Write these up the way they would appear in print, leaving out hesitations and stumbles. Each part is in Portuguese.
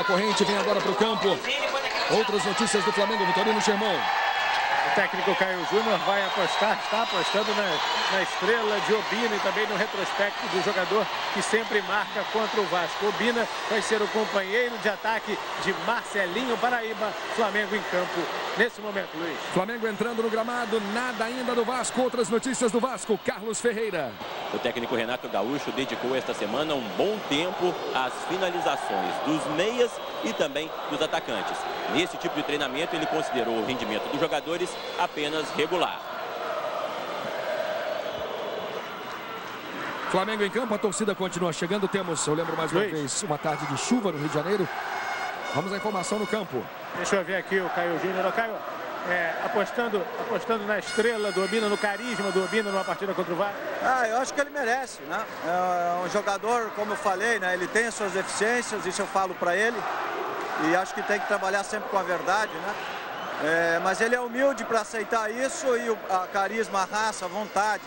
a corrente, vem agora para o campo. Outras notícias do Flamengo, Vitorino Germão. O técnico Caio Júnior vai apostar, está apostando na estrela de Obina e também no retrospecto do jogador que sempre marca contra o Vasco. Obina vai ser o companheiro de ataque de Marcelinho Paraíba. Flamengo em campo nesse momento, Luiz. Flamengo entrando no gramado, nada ainda do Vasco. Outras notícias do Vasco, Carlos Ferreira. O técnico Renato Gaúcho dedicou esta semana um bom tempo às finalizações dos meias e também dos atacantes. Nesse tipo de treinamento, ele considerou o rendimento dos jogadores apenas regular. Flamengo em campo, a torcida continua chegando. Temos, eu lembro mais uma vez, uma tarde de chuva no Rio de Janeiro. Vamos à informação no campo. Deixa eu ver aqui o Caio Júnior. Caio, apostando na estrela do Obina, no carisma do Obina numa partida contra o Vasco. Eu acho que ele merece, né? É um jogador, como eu falei, né? Ele tem as suas deficiências, isso eu falo para ele. E acho que tem que trabalhar sempre com a verdade, né? Mas ele é humilde para aceitar isso e a carisma, a raça, a vontade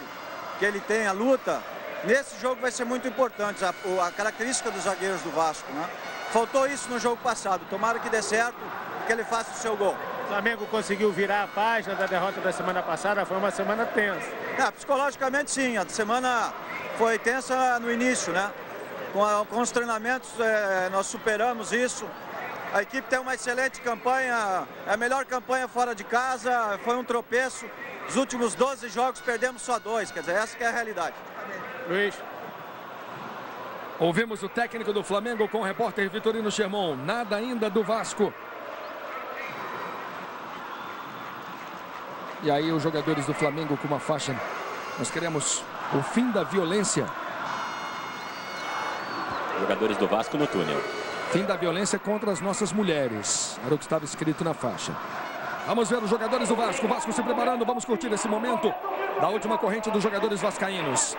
que ele tem, a luta, nesse jogo vai ser muito importante, a característica dos zagueiros do Vasco, né? Faltou isso no jogo passado, tomara que dê certo, que ele faça o seu gol. O Flamengo conseguiu virar a página da derrota da semana passada, foi uma semana tensa. Psicologicamente sim, a semana foi tensa no início, né? Com os treinamentos nós superamos isso. A equipe tem uma excelente campanha, é a melhor campanha fora de casa, foi um tropeço. Os últimos 12 jogos perdemos só 2, quer dizer, essa que é a realidade. Luiz. Ouvimos o técnico do Flamengo com o repórter Vitorino Germão. Nada ainda do Vasco. E aí os jogadores do Flamengo com uma faixa. Nós queremos o fim da violência. Jogadores do Vasco no túnel. Fim da violência contra as nossas mulheres. Era o que estava escrito na faixa. Vamos ver os jogadores do Vasco. O Vasco se preparando. Vamos curtir esse momento da última corrente dos jogadores vascaínos.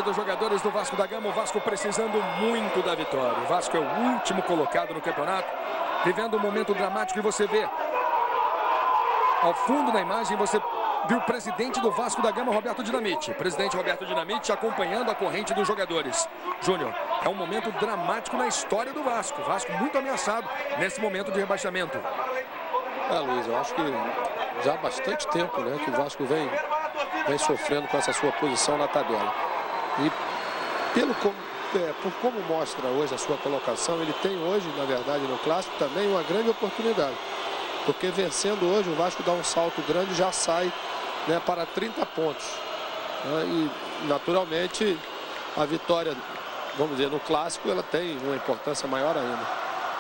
Dos jogadores do Vasco da Gama, o Vasco precisando muito da vitória. O Vasco é o último colocado no campeonato, vivendo um momento dramático, e você vê ao fundo da imagem, você viu o presidente do Vasco da Gama, Roberto Dinamite. Presidente Roberto Dinamite acompanhando a corrente dos jogadores. Júnior, é um momento dramático na história do Vasco. O Vasco muito ameaçado nesse momento de rebaixamento. Luiz, eu acho que já há bastante tempo, né, que o Vasco vem sofrendo com essa sua posição na tabela. E por como mostra hoje a sua colocação, ele tem hoje, na verdade, no Clássico também uma grande oportunidade. Porque vencendo hoje, o Vasco dá um salto grande e já sai, né, para 30 pontos. E, naturalmente, a vitória, vamos dizer, no Clássico, ela tem uma importância maior ainda.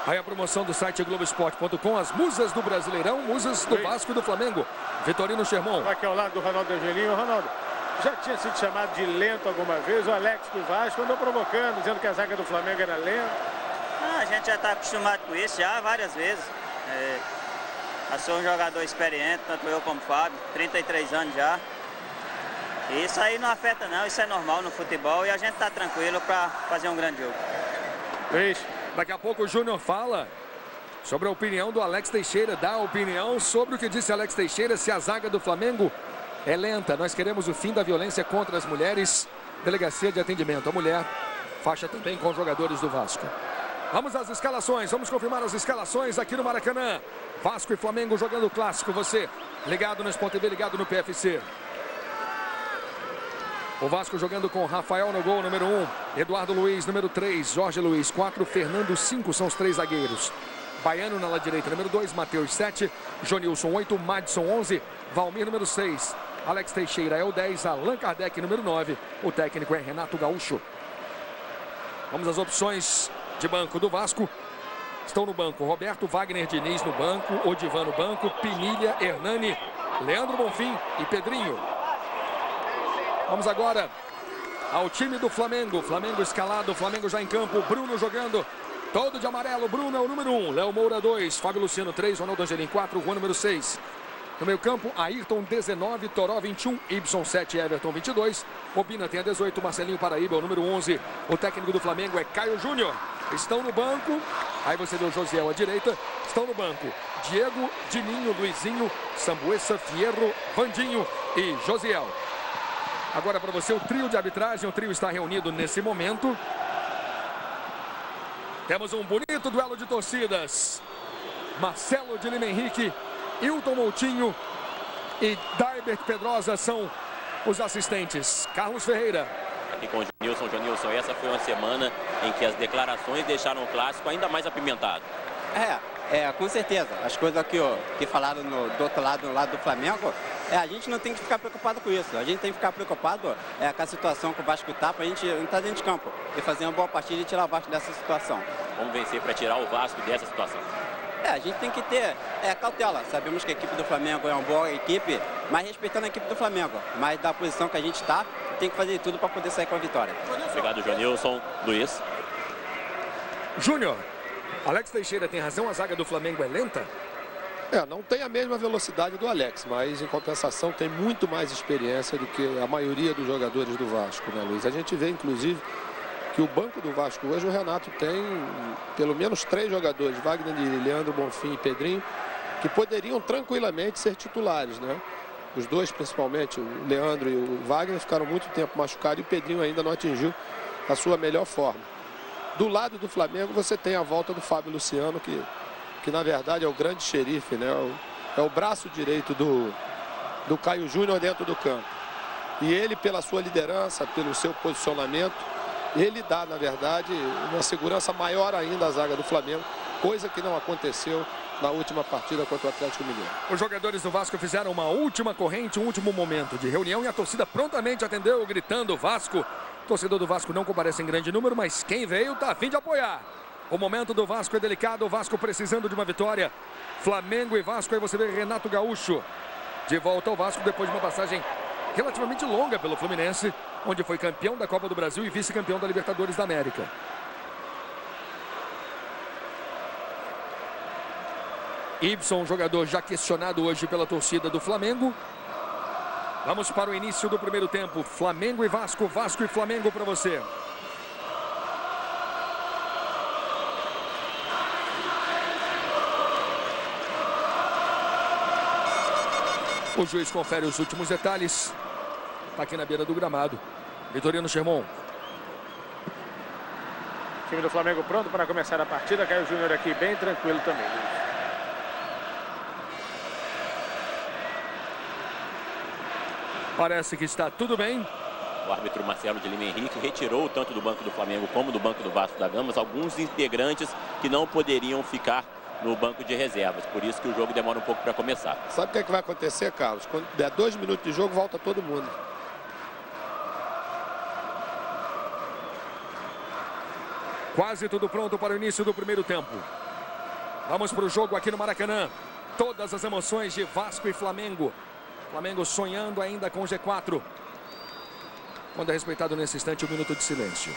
Aí a promoção do site Globoesporte.com, as musas do Brasileirão, musas do Vasco e do Flamengo. Vitorino Germão. Aqui ao lado do Ronaldo Angelinho. Ronaldo, já tinha sido chamado de lento alguma vez. O Alex do Vasco andou provocando, dizendo que a zaga do Flamengo era lenta. A gente já está acostumado com isso já várias vezes. Eu sou um jogador experiente, tanto eu como o Fábio, 33 anos já. E isso aí não afeta não, isso é normal no futebol e a gente está tranquilo para fazer um grande jogo. Luiz. Daqui a pouco o Júnior fala sobre a opinião do Alex Teixeira, dá a opinião sobre o que disse Alex Teixeira, se a zaga do Flamengo é lenta. Nós queremos o fim da violência contra as mulheres. Delegacia de atendimento à mulher. Faixa também com os jogadores do Vasco. Vamos às escalações. Vamos confirmar as escalações aqui no Maracanã. Vasco e Flamengo jogando o Clássico. Você ligado no Sport TV, ligado no PFC. O Vasco jogando com Rafael no gol, número 1. Eduardo Luiz, número 3. Jorge Luiz, 4. Fernando, 5. São os 3 zagueiros. Baiano na direita, número 2. Matheus, 7. Jonilson, 8. Madison, 11. Valmir, número 6. Alex Teixeira é o 10, Allan Kardec, número 9. O técnico é Renato Gaúcho. Vamos às opções de banco do Vasco. Estão no banco Roberto, Wagner Diniz no banco, Odivan no banco, Pinilha, Hernani, Leandro Bonfim e Pedrinho. Vamos agora ao time do Flamengo. Flamengo escalado, Flamengo já em campo, Bruno jogando. Todo de amarelo, Bruno é o número 1, Léo Moura 2, Fábio Luciano 3, Ronaldo Angelim 4, Juan número 6. No meio campo, Ayrton 19, Toró 21, Ibson 7, Everton 22. Obina tem a 18, Marcelinho Paraíba, o número 11. O técnico do Flamengo é Caio Júnior. Estão no banco, aí você vê o Josiel à direita. Estão no banco Diego, Dininho, Luizinho, Sambuesa, Fierro, Vandinho e Josiel. Agora para você o trio de arbitragem, o trio está reunido nesse momento. Temos um bonito duelo de torcidas. Marcelo de Lima Henrique, Hilton Moutinho e Daibert Pedrosa são os assistentes. Carlos Ferreira. Aqui com o Jonilson, essa foi uma semana em que as declarações deixaram o clássico ainda mais apimentado. Com certeza. As coisas que falaram do outro lado, no lado do Flamengo, a gente não tem que ficar preocupado com isso. A gente tem que ficar preocupado com a situação que o Vasco está, para a gente entrar dentro de campo e fazer uma boa partida e tirar o Vasco dessa situação. Vamos vencer para tirar o Vasco dessa situação. A gente tem que ter cautela. Sabemos que a equipe do Flamengo é uma boa equipe, mas respeitando a equipe do Flamengo. Mas da posição que a gente está, tem que fazer tudo para poder sair com a vitória. Obrigado, Jonilson. Luiz. Júnior, Alex Teixeira tem razão, a zaga do Flamengo é lenta? Não tem a mesma velocidade do Alex, mas em compensação tem muito mais experiência do que a maioria dos jogadores do Vasco, né, Luiz? A gente vê, inclusive, que o banco do Vasco hoje, o Renato tem pelo menos 3 jogadores, Wagner, Leandro, Bonfim e Pedrinho, que poderiam tranquilamente ser titulares, né? Os dois, principalmente, o Leandro e o Wagner, ficaram muito tempo machucados e o Pedrinho ainda não atingiu a sua melhor forma. Do lado do Flamengo, você tem a volta do Fábio Luciano, que na verdade é o grande xerife, né? É o braço direito do Caio Júnior dentro do campo. E ele, pela sua liderança, pelo seu posicionamento, ele dá, na verdade, uma segurança maior ainda à zaga do Flamengo, coisa que não aconteceu na última partida contra o Atlético Mineiro. Os jogadores do Vasco fizeram uma última corrente, um último momento de reunião e a torcida prontamente atendeu, gritando Vasco. O torcedor do Vasco não comparece em grande número, mas quem veio está a fim de apoiar. O momento do Vasco é delicado, o Vasco precisando de uma vitória. Flamengo e Vasco, aí você vê Renato Gaúcho de volta ao Vasco depois de uma passagem relativamente longa pelo Fluminense, onde foi campeão da Copa do Brasil e vice-campeão da Libertadores da América. Ibson, jogador já questionado hoje pela torcida do Flamengo. Vamos para o início do primeiro tempo. Flamengo e Vasco, Vasco e Flamengo para você. O juiz confere os últimos detalhes. Está aqui na beira do gramado. Vitorino Sherman. Time do Flamengo pronto para começar a partida. Caio Júnior aqui bem tranquilo também. Parece que está tudo bem. O árbitro Marcelo de Lima Henrique retirou tanto do banco do Flamengo como do banco do Vasco da Gama alguns integrantes que não poderiam ficar no banco de reservas. Por isso que o jogo demora um pouco para começar. Sabe o que vai acontecer, Carlos? Quando der 2 minutos de jogo, volta todo mundo. Quase tudo pronto para o início do primeiro tempo. Vamos para o jogo aqui no Maracanã. Todas as emoções de Vasco e Flamengo. Flamengo sonhando ainda com o G4. Quando é respeitado nesse instante, 1 minuto de silêncio.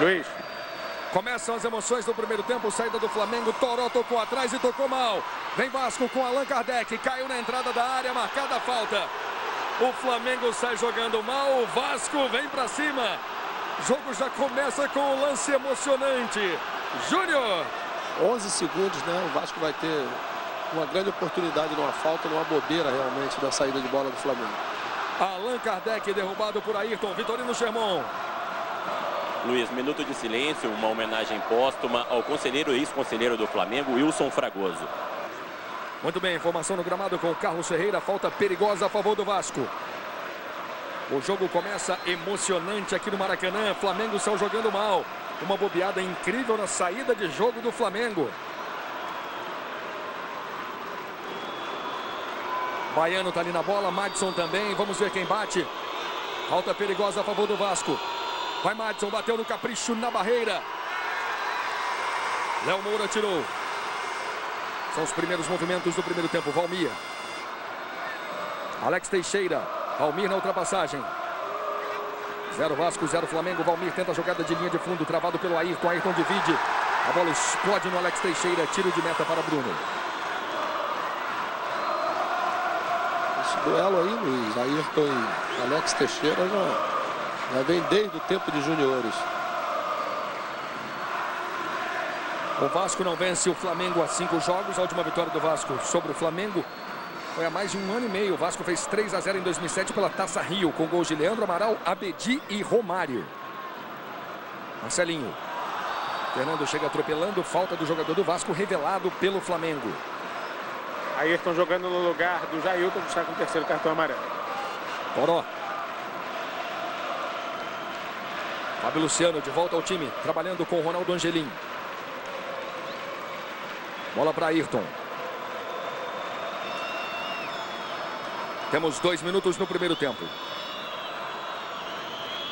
Luiz. Começam as emoções do primeiro tempo, saída do Flamengo, Toró tocou atrás e tocou mal. Vem Vasco com Allan Kardec, caiu na entrada da área, marcada a falta. O Flamengo sai jogando mal, o Vasco vem pra cima. O jogo já começa com um lance emocionante. Júnior. 11 segundos, né? O Vasco vai ter uma grande oportunidade numa falta, numa bobeira realmente da saída de bola do Flamengo. Allan Kardec derrubado por Ayrton, Vitorino Sherman. Luiz, minuto de silêncio, uma homenagem póstuma ao conselheiro e ex-conselheiro do Flamengo, Wilson Fragoso. Muito bem, informação no gramado com o Carlos Ferreira, falta perigosa a favor do Vasco. O jogo começa emocionante aqui no Maracanã. Flamengo saiu jogando mal. Uma bobeada incrível na saída de jogo do Flamengo. Baiano tá ali na bola, Madison também. Vamos ver quem bate. Falta perigosa a favor do Vasco. Vai Madison, bateu no capricho na barreira. Léo Moura tirou. São os primeiros movimentos do primeiro tempo. Valmir. Alex Teixeira. Valmir na ultrapassagem. 0 Vasco, 0 Flamengo. Valmir tenta a jogada de linha de fundo, travado pelo Ayrton. Ayrton divide. A bola explode no Alex Teixeira. Tiro de meta para Bruno. Esse duelo aí, Luiz, Ayrton e Alex Teixeira já vem desde o tempo de juniores. O Vasco não vence o Flamengo há 5 jogos. A última vitória do Vasco sobre o Flamengo foi há mais de 1 ano e meio. O Vasco fez 3-0 em 2007 pela Taça Rio, com gols de Leandro Amaral, Abedi e Romário. Marcelinho. Fernando chega atropelando. Falta do jogador do Vasco, revelado pelo Flamengo. Ayrton jogando no lugar do Jailton, que está com o 3º cartão amarelo. Toró. Fábio Luciano de volta ao time, trabalhando com o Ronaldo Angelim. Bola para Ayrton. Temos 2 minutos no primeiro tempo.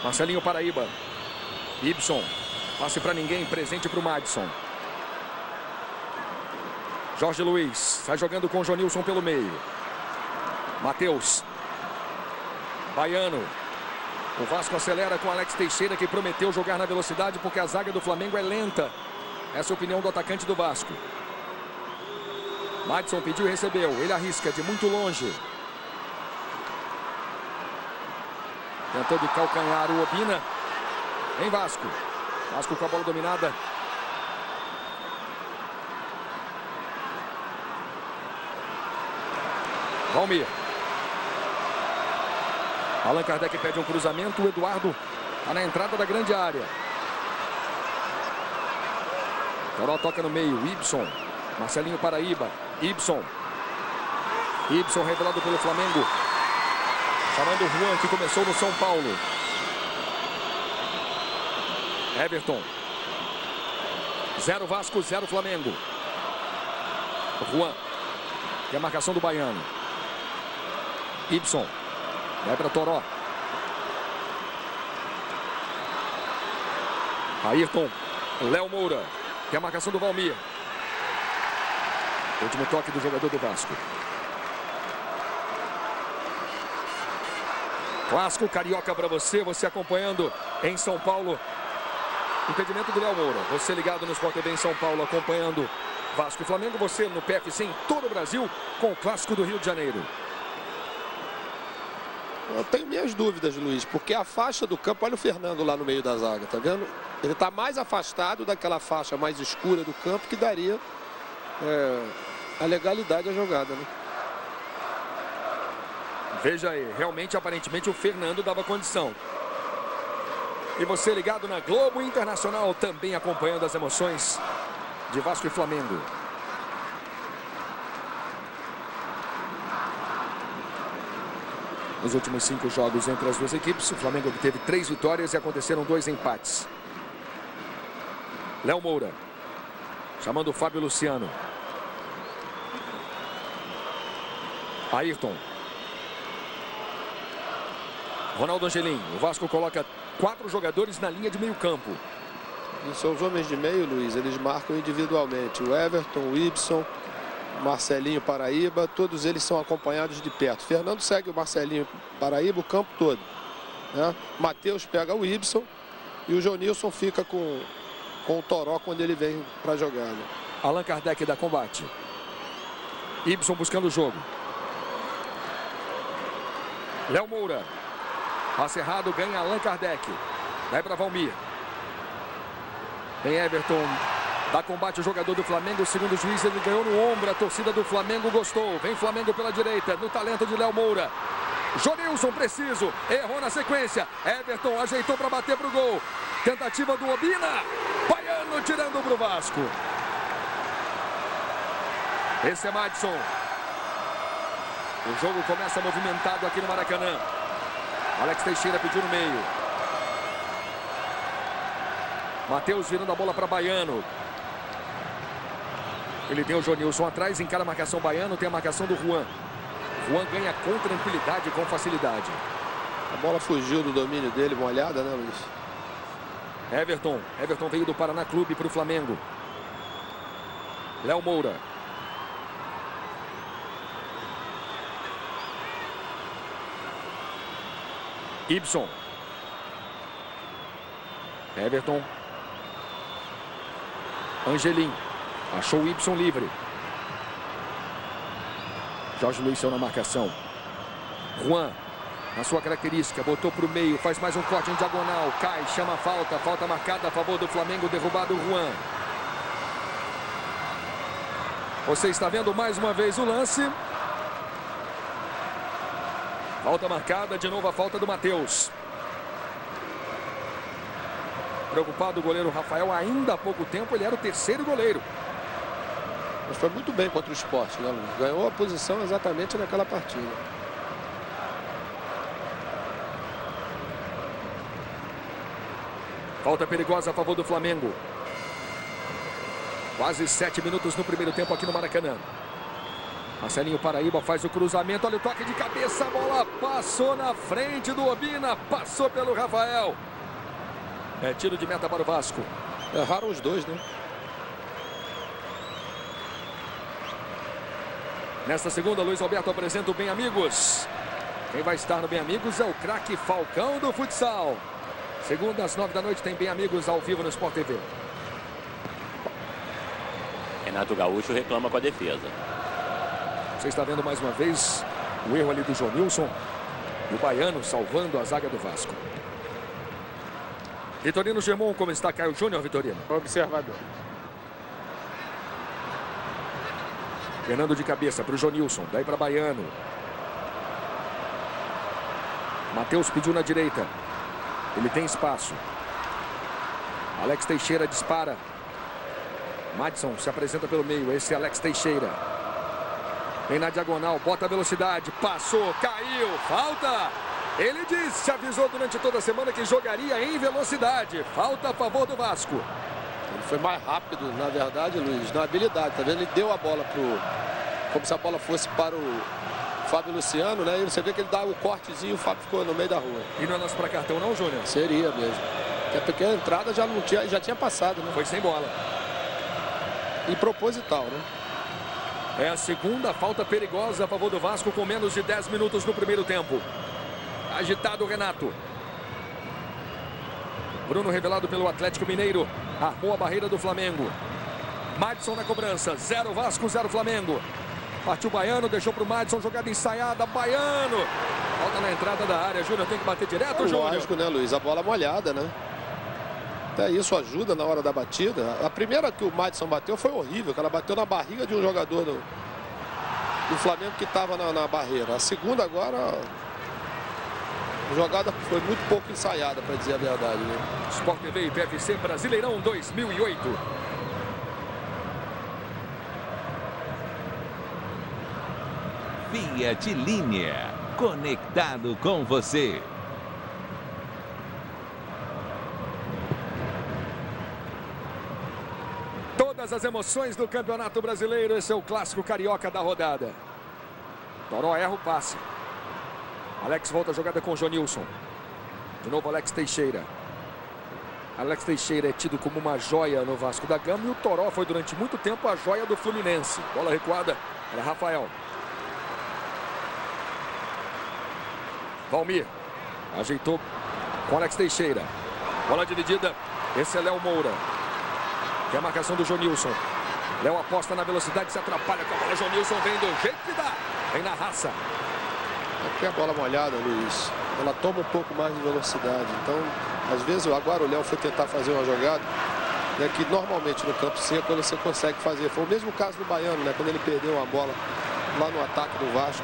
Marcelinho Paraíba. Ibson. Passe para ninguém, presente para o Madison. Jorge Luiz. Sai jogando com o Jonilson pelo meio. Matheus. Baiano. O Vasco acelera com Alex Teixeira, que prometeu jogar na velocidade porque a zaga do Flamengo é lenta. Essa é a opinião do atacante do Vasco. Madison pediu e recebeu. Ele arrisca de muito longe. Tentou de calcanhar o Obina. Em Vasco. Vasco com a bola dominada. Valmir. Allan Kardec pede um cruzamento. O Eduardo está na entrada da grande área. Toró toca no meio. Ibson. Marcelinho Paraíba. Ibson. Ibson revelado pelo Flamengo. Chamando o Juan, que começou no São Paulo. Everton. 0 Vasco, 0 Flamengo. O Juan. E a marcação do Baiano. Ibson. Vai para Toró. Ayrton. Léo Moura. E a marcação do Valmir. Último toque do jogador do Vasco. Clássico carioca para você acompanhando em São Paulo. Impedimento do Léo Moura. Você ligado no Sport TV em São Paulo, acompanhando Vasco e Flamengo. Você no PFC em todo o Brasil, com o Clássico do Rio de Janeiro. Eu tenho minhas dúvidas, Luiz, porque a faixa do campo, olha o Fernando lá no meio da zaga, tá vendo? Ele está mais afastado daquela faixa mais escura do campo, que daria a legalidade à jogada, né? Veja aí, realmente, aparentemente, o Fernando dava condição. E você ligado na Globo Internacional, também acompanhando as emoções de Vasco e Flamengo. Nos últimos 5 jogos entre as duas equipes, o Flamengo obteve 3 vitórias e aconteceram 2 empates. Léo Moura. Chamando o Fábio Luciano. Ayrton. Ronaldo Angelim. O Vasco coloca 4 jogadores na linha de meio campo. E são os homens de meio, Luiz, eles marcam individualmente. O Everton, o Ibson, Marcelinho Paraíba, todos eles são acompanhados de perto. Fernando segue o Marcelinho Paraíba o campo todo, né? Matheus pega o Ibson e o Jonilson fica com o Toró quando ele vem para a jogada. Allan Kardec dá combate. Ibson buscando o jogo. Léo Moura. Passe errado, ganha Allan Kardec. Vai para Valmir. Tem Everton. Dá combate o jogador do Flamengo. Segundo o juiz, ele ganhou no ombro. A torcida do Flamengo gostou. Vem Flamengo pela direita, no talento de Léo Moura. Jonilson preciso. Errou na sequência. Everton ajeitou para bater para o gol. Tentativa do Obina. Baiano tirando para o Vasco. Esse é Madison. O jogo começa movimentado aqui no Maracanã. Alex Teixeira pediu no meio. Matheus virando a bola para Baiano. Ele tem o Jonilson atrás, encara a marcação Baiano, tem a marcação do Juan. Juan ganha com tranquilidade e com facilidade. A bola fugiu do domínio dele, molhada, né, Luiz? Everton. Everton veio do Paraná Clube para o Flamengo. Léo Moura. Ibson. Everton. Angelim. Achou o Ibson livre. Jorge Luiz saiu na marcação. Juan, na sua característica, botou para o meio, faz mais um corte em diagonal. Cai, chama a falta. Falta marcada a favor do Flamengo, derrubado o Juan. Você está vendo mais uma vez o lance. Falta marcada, de novo a falta do Matheus. Preocupado o goleiro Rafael, ainda há pouco tempo ele era o terceiro goleiro. Mas foi muito bem contra o Sport, né, Luiz? Ganhou a posição exatamente naquela partida. Falta perigosa a favor do Flamengo. Quase 7 minutos no primeiro tempo aqui no Maracanã. Marcelinho Paraíba faz o cruzamento. Olha o toque de cabeça. A bola passou na frente do Obina. Passou pelo Rafael. É tiro de meta para o Vasco. Erraram os dois, né? Nesta segunda, Luiz Alberto apresenta o Bem Amigos. Quem vai estar no Bem Amigos é o craque Falcão do futsal. Segunda, às 9 da noite, tem Bem Amigos ao vivo no Sport TV. Renato Gaúcho reclama com a defesa. Você está vendo mais uma vez o erro ali do Jonilson. E o Baiano salvando a zaga do Vasco. Vitorino Gemon, como está Caio Júnior, Vitorino? Observador. Fernando de cabeça para o Jonilson, daí para Baiano. Matheus pediu na direita. Ele tem espaço. Alex Teixeira dispara. Madison se apresenta pelo meio. Esse é Alex Teixeira. Vem na diagonal, bota a velocidade. Passou, caiu, falta. Ele disse, avisou durante toda a semana que jogaria em velocidade. Falta a favor do Vasco. Ele foi mais rápido, na verdade, Luiz, na habilidade. Tá vendo? Ele deu a bola como se a bola fosse para o Fábio Luciano, né? E você vê que ele dá o cortezinho e o Fábio ficou no meio da rua. E não é lance para cartão não, Júnior? Seria mesmo. Até porque a entrada já tinha passado, né? Foi sem bola. E proposital, né? É a segunda falta perigosa a favor do Vasco com menos de 10 minutos no primeiro tempo. Agitado o Renato. Bruno revelado pelo Atlético Mineiro. Armou a barreira do Flamengo. Madison na cobrança. 0 Vasco, 0 Flamengo. Partiu Baiano, deixou para o Madison. Jogada ensaiada. Baiano. Falta na entrada da área. Júnior tem que bater direto, Júnior. Lógico, né, Luiz? A bola molhada, né? Até isso ajuda na hora da batida. A primeira que o Madison bateu foi horrível, que ela bateu na barriga de um jogador do Flamengo que estava na barreira. A segunda agora, a jogada foi muito pouco ensaiada, para dizer a verdade, né? Sport TV e PFC Brasileirão 2008. Fiat Linea, conectado com você. Todas as emoções do Campeonato Brasileiro. Esse é o clássico carioca da rodada. Toró erra o passe. Alex volta a jogada com o Jonilson. De novo Alex Teixeira. Alex Teixeira é tido como uma joia no Vasco da Gama. E o Toró foi durante muito tempo a joia do Fluminense. Bola recuada para Rafael. Valmir. Ajeitou com Alex Teixeira. Bola dividida. Esse é Léo Moura. Que é a marcação do Jonilson. Léo aposta na velocidade, se atrapalha com a bola. Jonilson vem do jeito que dá. Vem na raça. Aqui a bola molhada, Luiz. Ela toma um pouco mais de velocidade. Então, às vezes, agora o Léo foi tentar fazer uma jogada, né, que normalmente no campo seco você consegue fazer. Foi o mesmo caso do Baiano, né? Quando ele perdeu uma bola lá no ataque do Vasco.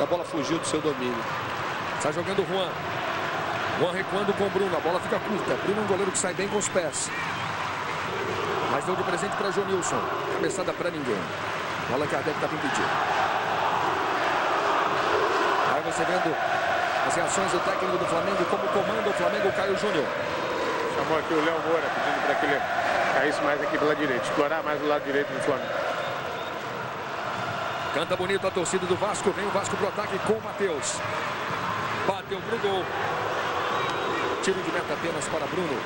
A bola fugiu do seu domínio. Está jogando o Juan. Juan recuando com o Bruno. A bola fica curta. Bruno é um goleiro que sai bem com os pés. Mas deu de presente para Jonilson. Cabeçada para ninguém. Bola Kardec está para impedir. Aí você vendo As reações do técnico do Flamengo, como comanda o Flamengo, Caio Júnior. Chamou aqui o Léo Moura, pedindo para que ele caísse mais aqui pela direita, explorar mais o lado direito do Flamengo. Canta bonito a torcida do Vasco, vem o Vasco pro ataque com o Matheus. Bateu pro gol. Tiro de meta apenas para Bruno.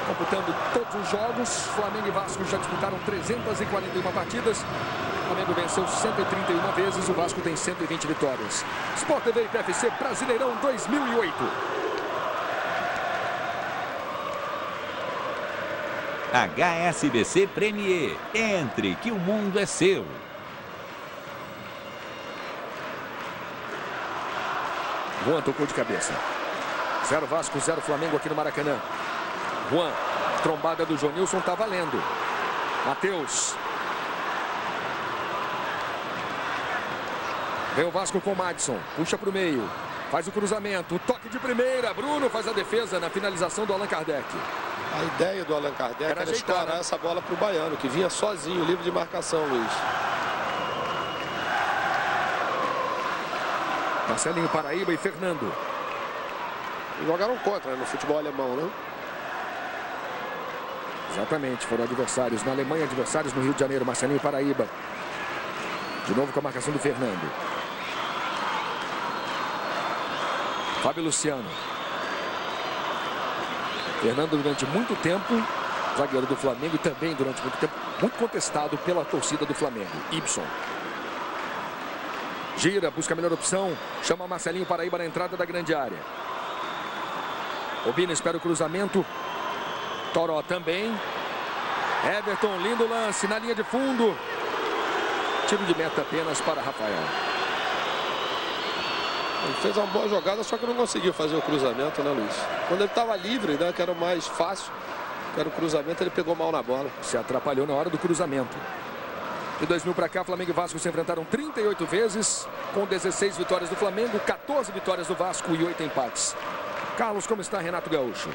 Computando todos os jogos, Flamengo e Vasco já disputaram 341 partidas. O Flamengo venceu 131 vezes, o Vasco tem 120 vitórias. Sport TV e PFC Brasileirão 2008. HSBC Premier. Entre que o mundo é seu. Juan tocou de cabeça. 0 Vasco, 0 Flamengo aqui no Maracanã. Juan, trombada do Jonilson, tá valendo. Matheus. Vem o Vasco com o Madison. Puxa pro meio. Faz o cruzamento. O toque de primeira. Bruno faz a defesa na finalização do Allan Kardec. A ideia do Allan Kardec era estourar essa bola pro Baiano, que vinha sozinho, livre de marcação, Luiz. Marcelinho Paraíba e Fernando. Jogaram contra no futebol alemão, né? Exatamente, foram adversários na Alemanha, adversários no Rio de Janeiro. Marcelinho Paraíba. De novo com a marcação do Fernando. Fábio Luciano. Fernando durante muito tempo, zagueiro do Flamengo, e também durante muito tempo, muito contestado pela torcida do Flamengo. Ibson. Gira, busca a melhor opção, chama Marcelinho Paraíba na entrada da grande área. Obina espera o cruzamento. Toró também. Everton, lindo lance na linha de fundo. Tiro de meta apenas para Rafael. Ele fez uma boa jogada, só que não conseguiu fazer o cruzamento, né, Luiz? Quando ele estava livre, né, que era o mais fácil, que era o cruzamento, ele pegou mal na bola. Se atrapalhou na hora do cruzamento. De 2000 para cá, Flamengo e Vasco se enfrentaram 38 vezes, com 16 vitórias do Flamengo, 14 vitórias do Vasco e 8 empates. Carlos, como está Renato Gaúcho?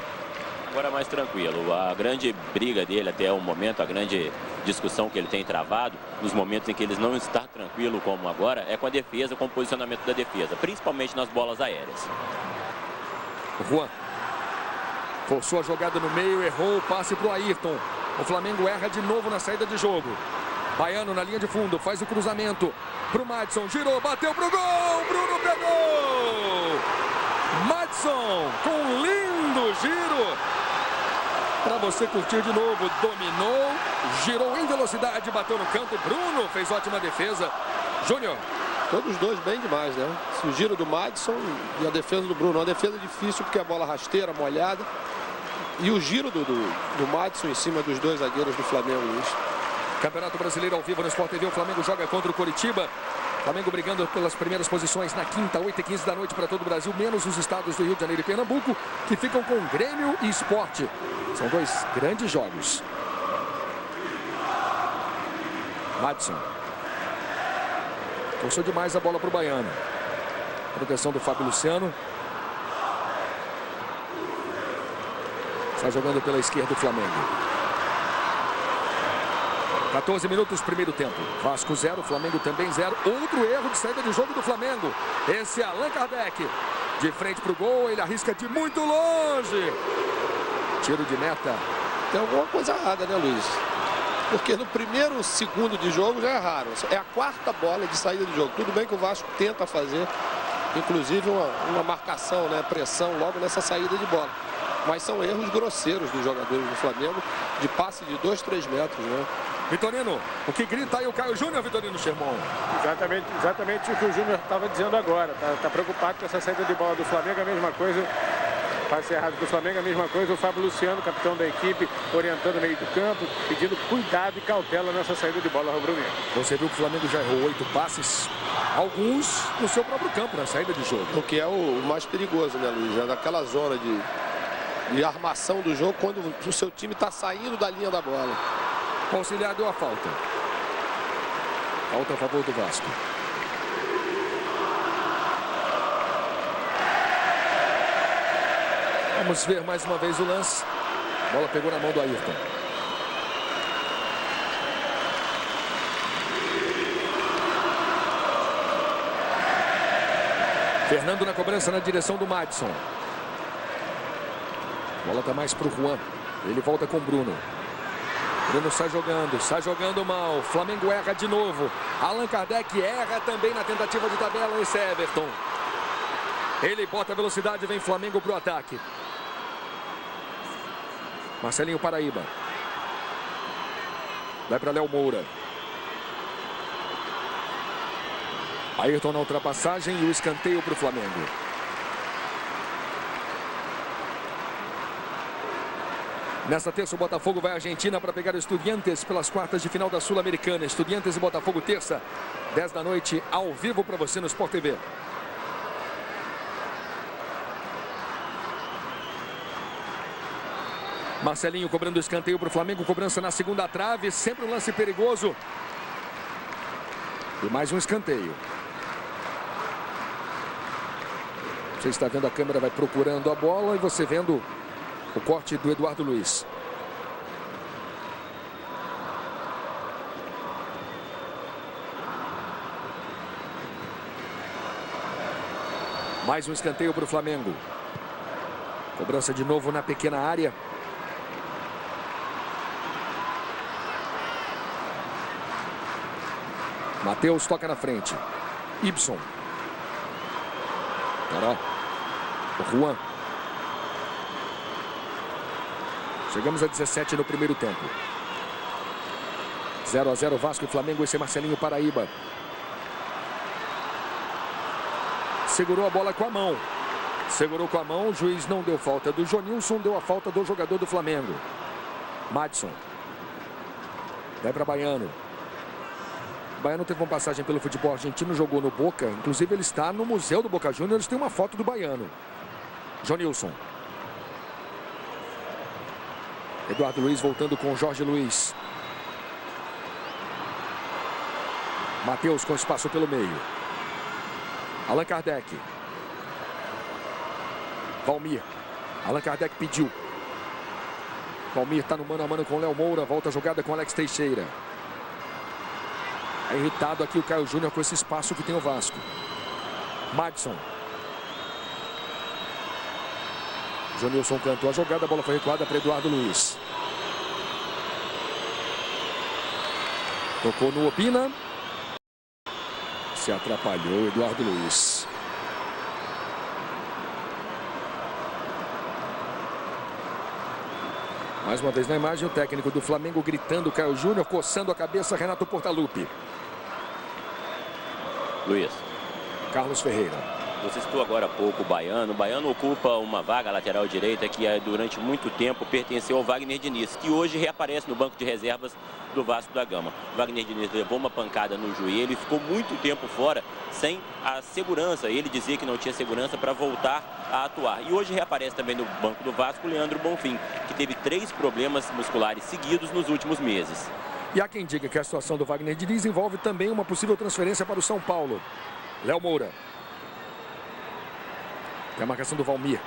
Agora mais tranquilo. A grande briga dele até o momento, a grande discussão que ele tem travado, nos momentos em que ele não está tranquilo como agora, é com a defesa, com o posicionamento da defesa, principalmente nas bolas aéreas. Juan forçou a jogada no meio, errou o passe para o Ayrton. O Flamengo erra de novo na saída de jogo. Baiano na linha de fundo, faz o cruzamento para o Madison, girou, bateu para o gol, Bruno pegou! Madison com um lindo giro. Para você curtir de novo, dominou, girou em velocidade, bateu no canto. Bruno fez ótima defesa. Júnior. Todos os dois bem demais, né? O giro do Madison e a defesa do Bruno. Uma defesa difícil porque a bola rasteira, molhada. E o giro do Madison em cima dos dois zagueiros do Flamengo, Luiz. Campeonato Brasileiro ao vivo no Sport TV. O Flamengo joga contra o Coritiba. Flamengo brigando pelas primeiras posições na quinta, 8h15 da noite para todo o Brasil, menos os estados do Rio de Janeiro e Pernambuco, que ficam com Grêmio e Sport. São dois grandes jogos. Madison. Forçou demais a bola para o Baiano. Proteção do Fábio Luciano. Está jogando pela esquerda o Flamengo. 14 minutos, primeiro tempo. Vasco 0, Flamengo também 0. Outro erro de saída de jogo do Flamengo. Esse é Allan Kardec. De frente para o gol, ele arrisca de muito longe. Tiro de meta. Tem alguma coisa errada, né, Luiz? Porque no primeiro segundo de jogo já erraram. É a quarta bola de saída de jogo. Tudo bem que o Vasco tenta fazer, inclusive, uma marcação, né, pressão logo nessa saída de bola. Mas são erros grosseiros dos jogadores do Flamengo, de passe de 2, 3 metros, né? Vitorino, o que grita aí o Caio Júnior, Vitorino Sherman? Exatamente o que o Júnior estava dizendo agora. Tá preocupado com essa saída de bola do Flamengo, a mesma coisa. Passe errado do Flamengo, a mesma coisa. O Fábio Luciano, capitão da equipe, orientando o meio do campo, pedindo cuidado e cautela nessa saída de bola rubro-negro. Você viu que o Flamengo já errou 8 passes, alguns no seu próprio campo, na saída de jogo. O que é o mais perigoso, né, Luiz? É naquela zona de armação do jogo, quando o seu time está saindo da linha da bola. O auxiliar deu a falta. Falta a favor do Vasco. Vamos ver mais uma vez o lance. A bola pegou na mão do Ayrton. Fernando na cobrança na direção do Madison. A bola está mais para o Juan. Ele volta com o Bruno. Bruno sai jogando mal. Flamengo erra de novo. Allan Kardec erra também na tentativa de tabela. Esse é Everton. Ele bota a velocidade, vem Flamengo para o ataque. Marcelinho Paraíba. Vai para Léo Moura. Ayrton na ultrapassagem e o escanteio para o Flamengo. Nesta terça, o Botafogo vai à Argentina para pegar o Estudiantes pelas quartas de final da Sul-Americana. Estudiantes e Botafogo, terça, 10 da noite, ao vivo para você no Sport TV. Marcelinho cobrando o escanteio para o Flamengo, cobrança na segunda trave, sempre um lance perigoso. E mais um escanteio. Você está vendo, a câmera vai procurando a bola e você vendo o corte do Eduardo Luiz. Mais um escanteio para o Flamengo. Cobrança de novo na pequena área. Matheus toca na frente. Ibson. Toró. O Juan. Chegamos a 17 no primeiro tempo. 0 a 0 Vasco e Flamengo. Esse é Marcelinho Paraíba. Segurou a bola com a mão. Segurou com a mão. O juiz não deu falta do Jonilson. Deu a falta do jogador do Flamengo. Madison. Vai para Baiano. Baiano teve uma passagem pelo futebol argentino, jogou no Boca. Inclusive ele está no Museu do Boca Juniors. Tem uma foto do Baiano. Jonilson. Eduardo Luiz voltando com o Jorge Luiz. Matheus com espaço pelo meio. Allan Kardec. Valmir. Allan Kardec pediu. Valmir está no mano a mano com o Léo Moura. Volta a jogada com Alex Teixeira. É irritado aqui o Caio Júnior com esse espaço que tem o Vasco. Madison. Jonilson cantou a jogada, a bola foi recuada para Eduardo Luiz. Tocou no Obina. Se atrapalhou Eduardo Luiz. Mais uma vez na imagem o técnico do Flamengo gritando, Caio Júnior coçando a cabeça, Renato Portaluppi. Luiz. Carlos Ferreira. Você citou agora há pouco o Baiano. O Baiano ocupa uma vaga lateral direita que durante muito tempo pertenceu ao Wagner Diniz, que hoje reaparece no banco de reservas do Vasco da Gama. O Wagner Diniz levou uma pancada no joelho e ficou muito tempo fora sem a segurança. Ele dizia que não tinha segurança para voltar a atuar. E hoje reaparece também no banco do Vasco o Leandro Bonfim, que teve 3 problemas musculares seguidos nos últimos meses. E há quem diga que a situação do Wagner Diniz envolve também uma possível transferência para o São Paulo. Léo Moura. Tem a marcação do Valmir.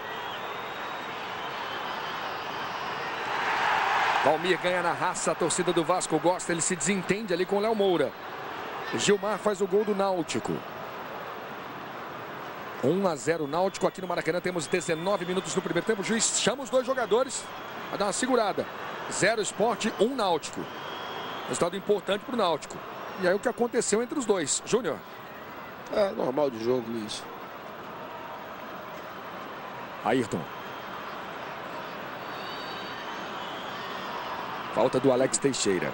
Valmir ganha na raça, a torcida do Vasco gosta, ele se desentende ali com o Léo Moura. Gilmar faz o gol do Náutico. 1 a 0 Náutico aqui no Maracanã, temos 19 minutos no primeiro tempo. O juiz chama os dois jogadores a dar uma segurada. 0 Sport, 1 Náutico. Resultado importante para o Náutico. E aí o que aconteceu entre os dois? Júnior. É normal de jogo, Luiz. Ayrton. Falta do Alex Teixeira.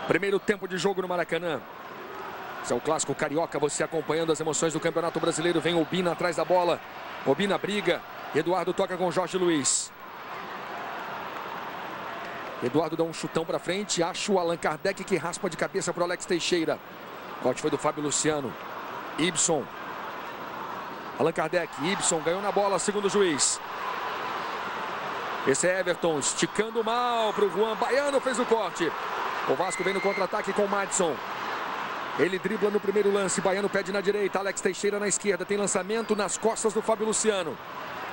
Primeiro tempo de jogo no Maracanã. Esse é o clássico carioca, você acompanhando as emoções do Campeonato Brasileiro. Vem Obina atrás da bola. Obina briga. Eduardo toca com Jorge Luiz. Eduardo dá um chutão para frente. Acha o Allan Kardec que raspa de cabeça para o Alex Teixeira. O corte foi do Fábio Luciano. Ibson. Allan Kardec. Ibson ganhou na bola, segundo o juiz. Esse é Everton esticando mal para o Juan. Baiano fez o corte. O Vasco vem no contra-ataque com o Madison. Ele dribla no primeiro lance. Baiano pede na direita. Alex Teixeira na esquerda. Tem lançamento nas costas do Fábio Luciano.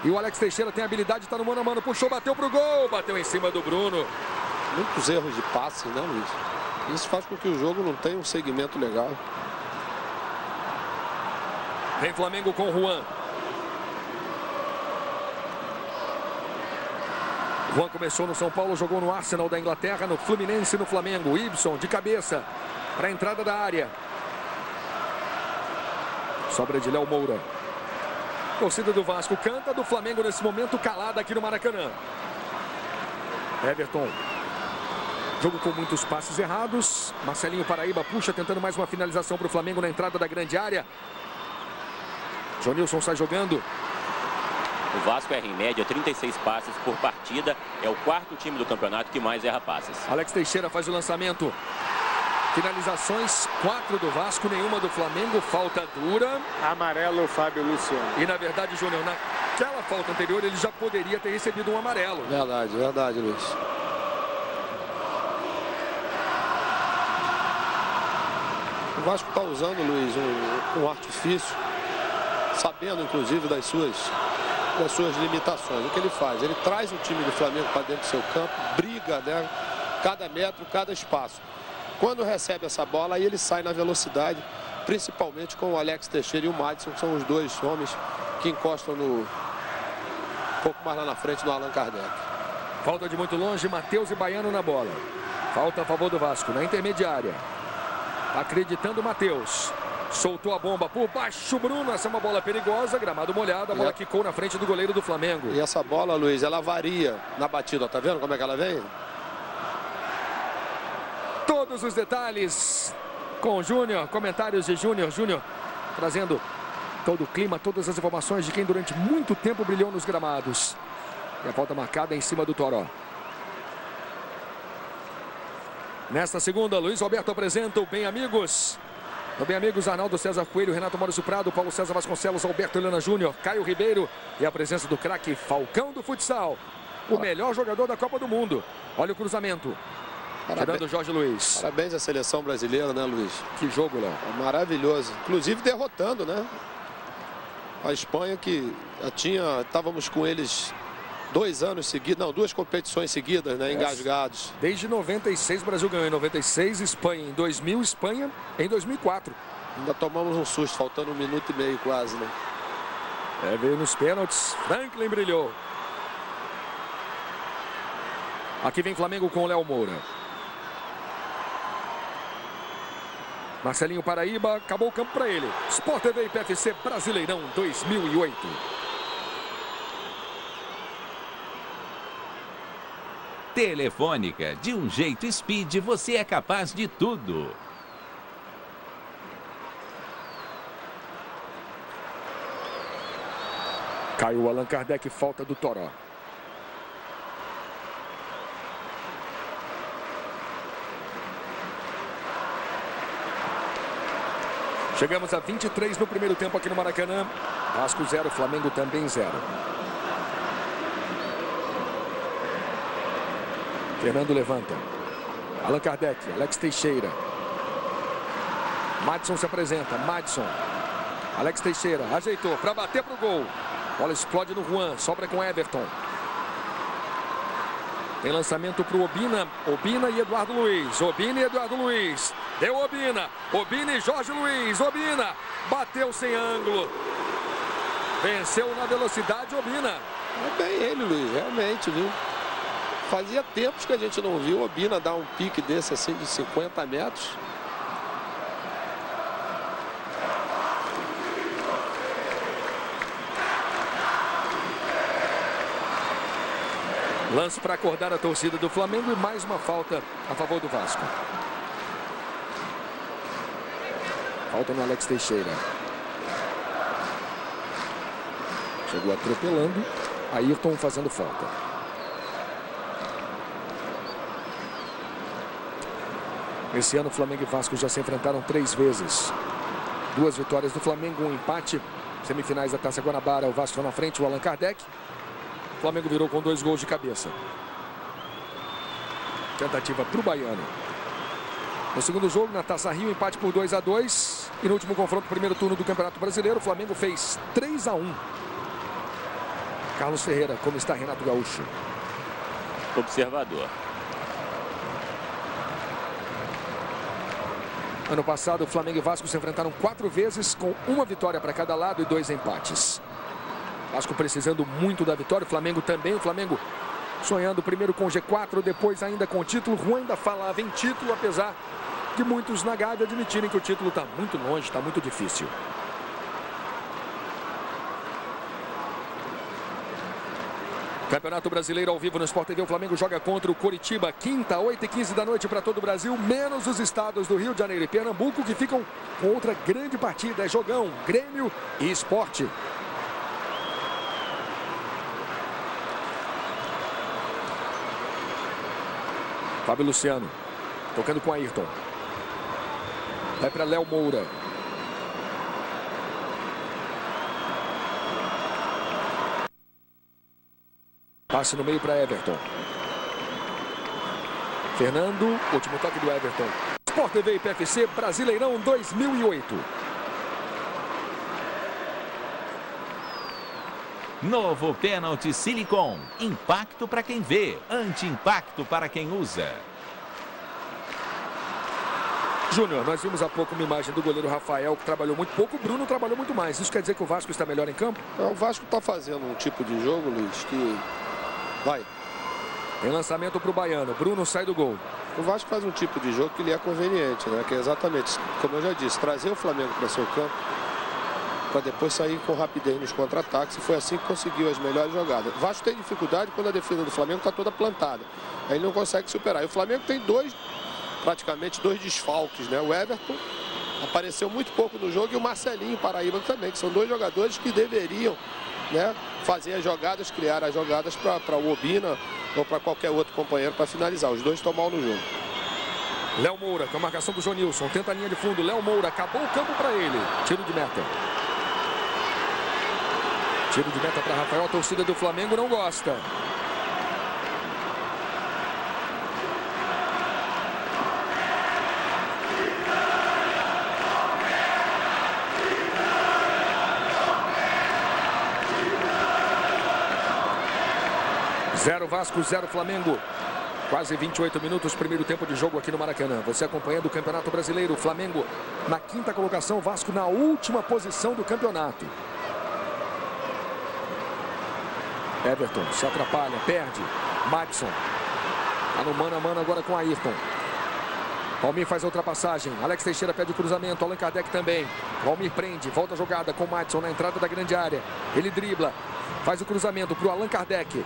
E o Alex Teixeira tem habilidade, está no mano a mano. Puxou, bateu pro gol. Bateu em cima do Bruno. Muitos erros de passe, né, Luiz? Isso faz com que o jogo não tenha um segmento legal. Vem Flamengo com Juan. Juan começou no São Paulo, jogou no Arsenal da Inglaterra, no Fluminense, no Flamengo. Ibson de cabeça para a entrada da área. Sobra de Léo Moura. Torcida do Vasco canta, do Flamengo nesse momento calada aqui no Maracanã. Everton. Jogo com muitos passes errados. Marcelinho Paraíba puxa, tentando mais uma finalização para o Flamengo na entrada da grande área. Jonilson sai jogando. O Vasco erra em média 36 passes por partida. É o quarto time do campeonato que mais erra passes. Alex Teixeira faz o lançamento. Finalizações, 4 do Vasco, nenhuma do Flamengo. Falta dura. Amarelo, Fábio Luciano. E na verdade, Júnior, naquela falta anterior ele já poderia ter recebido um amarelo. Verdade, verdade, Luiz. O Vasco está usando, Luiz, um artifício, sabendo inclusive das suas limitações. O que ele faz? Ele traz o time do Flamengo para dentro do seu campo, briga, né? Cada metro, cada espaço. Quando recebe essa bola, aí ele sai na velocidade, principalmente com o Alex Teixeira e o Madison, que são os dois homens que encostam um pouco mais lá na frente no Allan Kardec. Falta de muito longe, Matheus e Baiano na bola. Falta a favor do Vasco, na intermediária. Acreditando o Matheus. Soltou a bomba por baixo, Bruno. Essa é uma bola perigosa, gramado molhado. A bola quicou na frente do goleiro do Flamengo. E essa bola, Luiz, ela varia na batida. Tá vendo como é que ela vem? Todos os detalhes com o Júnior. Comentários de Júnior. Júnior trazendo todo o clima, todas as informações de quem durante muito tempo brilhou nos gramados. E a falta marcada em cima do Toró. Nesta segunda, Luiz Roberto apresenta o Bem Amigos. O Bem Amigos, Arnaldo César Coelho, Renato Maurício Prado, Paulo César Vasconcelos, Alberto Helena Júnior, Caio Ribeiro e a presença do craque Falcão do futsal. O melhor jogador da Copa do Mundo. Olha o cruzamento. Tirando o Jorge Luiz. Parabéns à seleção brasileira, né, Luiz? Que jogo, Léo. Maravilhoso. Inclusive derrotando, né? A Espanha que estávamos com eles 2 anos seguidos, não, 2 competições seguidas, né, engasgados. Desde 96 o Brasil ganhou em 96, Espanha em 2000, Espanha em 2004. Ainda tomamos um susto, faltando 1 minuto e meio quase, né? Veio nos pênaltis, Franklin brilhou. Aqui vem Flamengo com o Léo Moura. Marcelinho Paraíba, acabou o campo para ele. Sport TV e PFC Brasileirão 2008. Telefônica, de um jeito Speed, você é capaz de tudo. Caiu o Allan Kardec, falta do Toró. Chegamos a 23 no primeiro tempo aqui no Maracanã. Vasco 0, Flamengo também 0. Fernando levanta. Allan Kardec, Alex Teixeira. Madison se apresenta. Madison. Alex Teixeira ajeitou para bater para o gol. Bola explode no Juan. Sobra com Everton. Tem lançamento para o Obina. Obina e Eduardo Luiz. Obina e Eduardo Luiz. Deu Obina. Obina e Jorge Luiz. Obina. Bateu sem ângulo. Venceu na velocidade Obina. É bem ele, Luiz. Realmente, viu? Fazia tempos que a gente não viu o Obina dar um pique desse assim de 50 metros. Lance para acordar a torcida do Flamengo e mais uma falta a favor do Vasco. Falta no Alex Teixeira. Chegou atropelando. Ayrton fazendo falta. Esse ano Flamengo e Vasco já se enfrentaram 3 vezes. 2 vitórias do Flamengo, 1 empate. Semifinais da Taça Guanabara, o Vasco na frente, o Allan Kardec. O Flamengo virou com 2 gols de cabeça. Tentativa para o Baiano. No segundo jogo, na Taça Rio, empate por 2-2. E no último confronto, primeiro turno do Campeonato Brasileiro, o Flamengo fez 3-1. Carlos Ferreira, como está Renato Gaúcho? Observador. Ano passado, Flamengo e Vasco se enfrentaram 4 vezes, com 1 vitória para cada lado e 2 empates. Vasco precisando muito da vitória, o Flamengo também. O Flamengo sonhando primeiro com G4, depois ainda com o título. Juan ainda falava em título, apesar de muitos na Gávea admitirem que o título está muito longe, está muito difícil. Campeonato Brasileiro ao vivo no Sport TV. O Flamengo joga contra o Coritiba, quinta, 8h15 da noite para todo o Brasil, menos os estados do Rio de Janeiro e Pernambuco, que ficam com outra grande partida. É jogão, Grêmio e Sport. Fábio Luciano, tocando com Ayrton. Vai para Léo Moura. Passe no meio para Everton. Fernando, último toque do Everton. Sport TV e PFC, Brasileirão 2008. Novo pênalti Silicon. Impacto para quem vê, anti-impacto para quem usa. Júnior, nós vimos há pouco uma imagem do goleiro Rafael, que trabalhou muito pouco. O Bruno trabalhou muito mais. Isso quer dizer que o Vasco está melhor em campo? O Vasco está fazendo um tipo de jogo, Luiz, que vai. Tem lançamento para o Baiano. Bruno sai do gol. O Vasco faz um tipo de jogo que lhe é conveniente, né? Que é exatamente, como eu já disse, trazer o Flamengo para seu campo, para depois sair com rapidez nos contra-ataques. E foi assim que conseguiu as melhores jogadas. O Vasco tem dificuldade quando a defesa do Flamengo está toda plantada. Aí ele não consegue superar. E o Flamengo tem praticamente dois desfalques, né? O Everton apareceu muito pouco no jogo e o Marcelinho Paraíba também, que são 2 jogadores que deveriam, né, fazer as jogadas, criar as jogadas para o Obina ou para qualquer outro companheiro para finalizar. Os dois estão mal no jogo. Léo Moura com a marcação do Jonilson. Tenta a linha de fundo. Léo Moura acabou o campo para ele. Tiro de meta. Tiro de meta para Rafael. A torcida do Flamengo não gosta. Zero Vasco, 0 Flamengo. Quase 28 minutos, primeiro tempo de jogo aqui no Maracanã. Você acompanhando o Campeonato Brasileiro. Flamengo na 5ª colocação, Vasco na última posição do campeonato. Everton se atrapalha, perde. Madison. Está no mano a mano agora com Ayrton. Valmir faz a ultrapassagem. Alex Teixeira pede o cruzamento. Allan Kardec também. Valmir prende, volta a jogada com Madison na entrada da grande área. Ele dribla, faz o cruzamento para o Allan Kardec.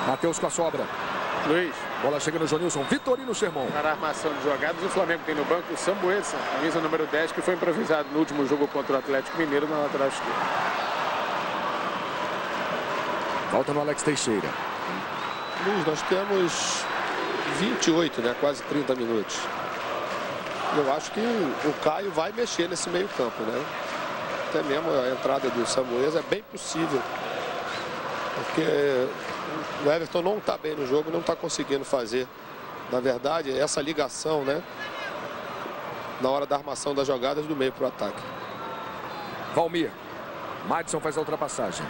Matheus com a sobra. Luiz. Bola chega no Jonilson. Vitorino Sermon. Na armação de jogadas, o Flamengo tem no banco o Sambuesa, camisa número 10, que foi improvisado no último jogo contra o Atlético Mineiro na lateral esquerda. Volta no Alex Teixeira. Luiz, nós temos 28, né? Quase 30 minutos. Eu acho que o Caio vai mexer nesse meio campo, né? Até mesmo a entrada do Sambuesa é bem possível. Porque o Everton não está bem no jogo, não está conseguindo fazer, na verdade, essa ligação, né? Na hora da armação das jogadas do meio para o ataque. Valmir. Madison faz a ultrapassagem.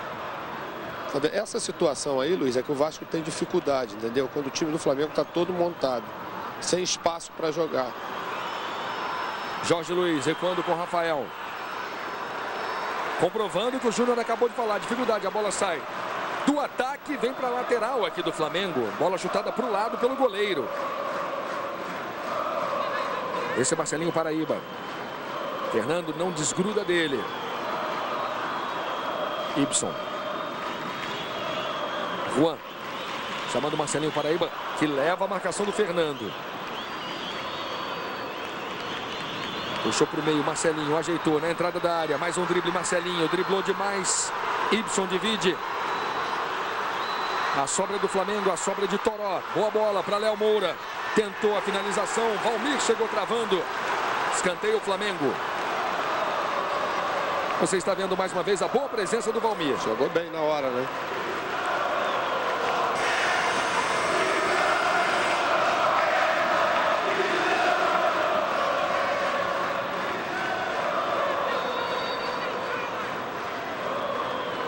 Essa situação aí, Luiz, é que o Vasco tem dificuldade, entendeu? Quando o time do Flamengo está todo montado, sem espaço para jogar. Jorge Luiz recuando com Rafael. Comprovando que o Júnior acabou de falar. Dificuldade, a bola sai do ataque, vem para a lateral aqui do Flamengo. Bola chutada para o lado pelo goleiro. Esse é Marcelinho Paraíba. Fernando não desgruda dele. Ibson. Juan. Chamando Marcelinho Paraíba, que leva a marcação do Fernando. Puxou para o meio, Marcelinho ajeitou na entrada da área. Mais um drible, Marcelinho. Driblou demais. Ibson divide. A sobra do Flamengo, a sobra de Toró. Boa bola para Léo Moura. Tentou a finalização. Valmir chegou travando. Escanteio o Flamengo. Você está vendo mais uma vez a boa presença do Valmir. Jogou bem na hora, né?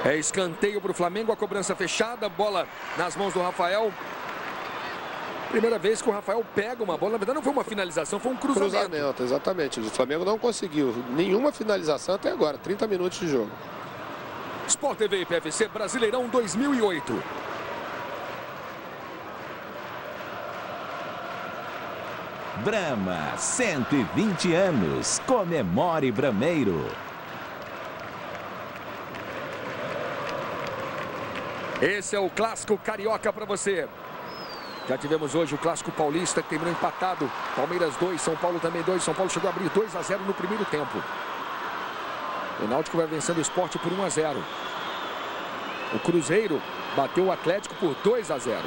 É escanteio para o Flamengo, a cobrança fechada, bola nas mãos do Rafael. Primeira vez que o Rafael pega uma bola. Na verdade, não foi uma finalização, foi um cruzamento. Cruzamento, exatamente. O Flamengo não conseguiu nenhuma finalização até agora. 30 minutos de jogo. Sport TV e PFC Brasileirão 2008. Brahma, 120 anos. Comemore Brameiro. Esse é o clássico carioca para você. Já tivemos hoje o clássico paulista que terminou empatado. Palmeiras 2, São Paulo também 2. São Paulo chegou a abrir 2-0 no primeiro tempo. O Náutico vai vencendo o Sport por 1-0. O Cruzeiro bateu o Atlético por 2-0.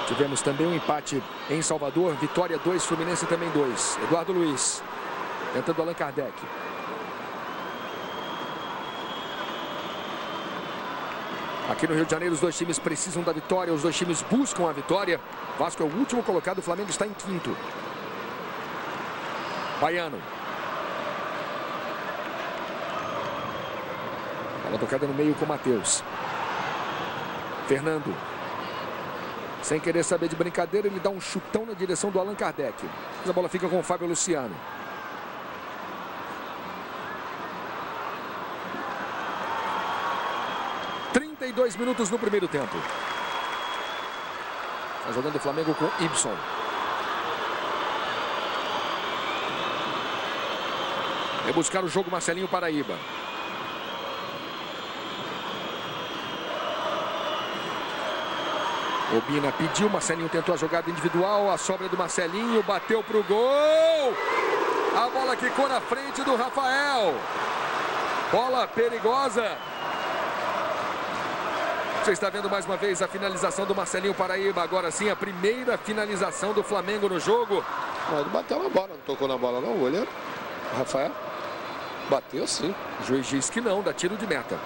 Tivemos também um empate em Salvador. Vitória 2, Fluminense também 2. Eduardo Luiz tentando Allan Kardec. Aqui no Rio de Janeiro, os dois times precisam da vitória. Os dois times buscam a vitória. Vasco é o último colocado. O Flamengo está em quinto. Baiano. Bola tocada no meio com o Matheus. Fernando. Sem querer saber de brincadeira, ele dá um chutão na direção do Allan Kardec. Mas a bola fica com o Fábio Luciano. E 2 minutos no primeiro tempo. Está jogando o Flamengo com Ibson. É buscar o jogo Marcelinho Paraíba. Obina pediu, Marcelinho tentou a jogada individual, a sobra do Marcelinho, bateu para o gol. A bola quicou na frente do Rafael. Bola perigosa. Você está vendo mais uma vez a finalização do Marcelinho Paraíba. Agora sim, a primeira finalização do Flamengo no jogo. Mas ele bateu na bola, não tocou na bola não, o goleiro. Rafael bateu sim. O juiz diz que não, dá tiro de meta.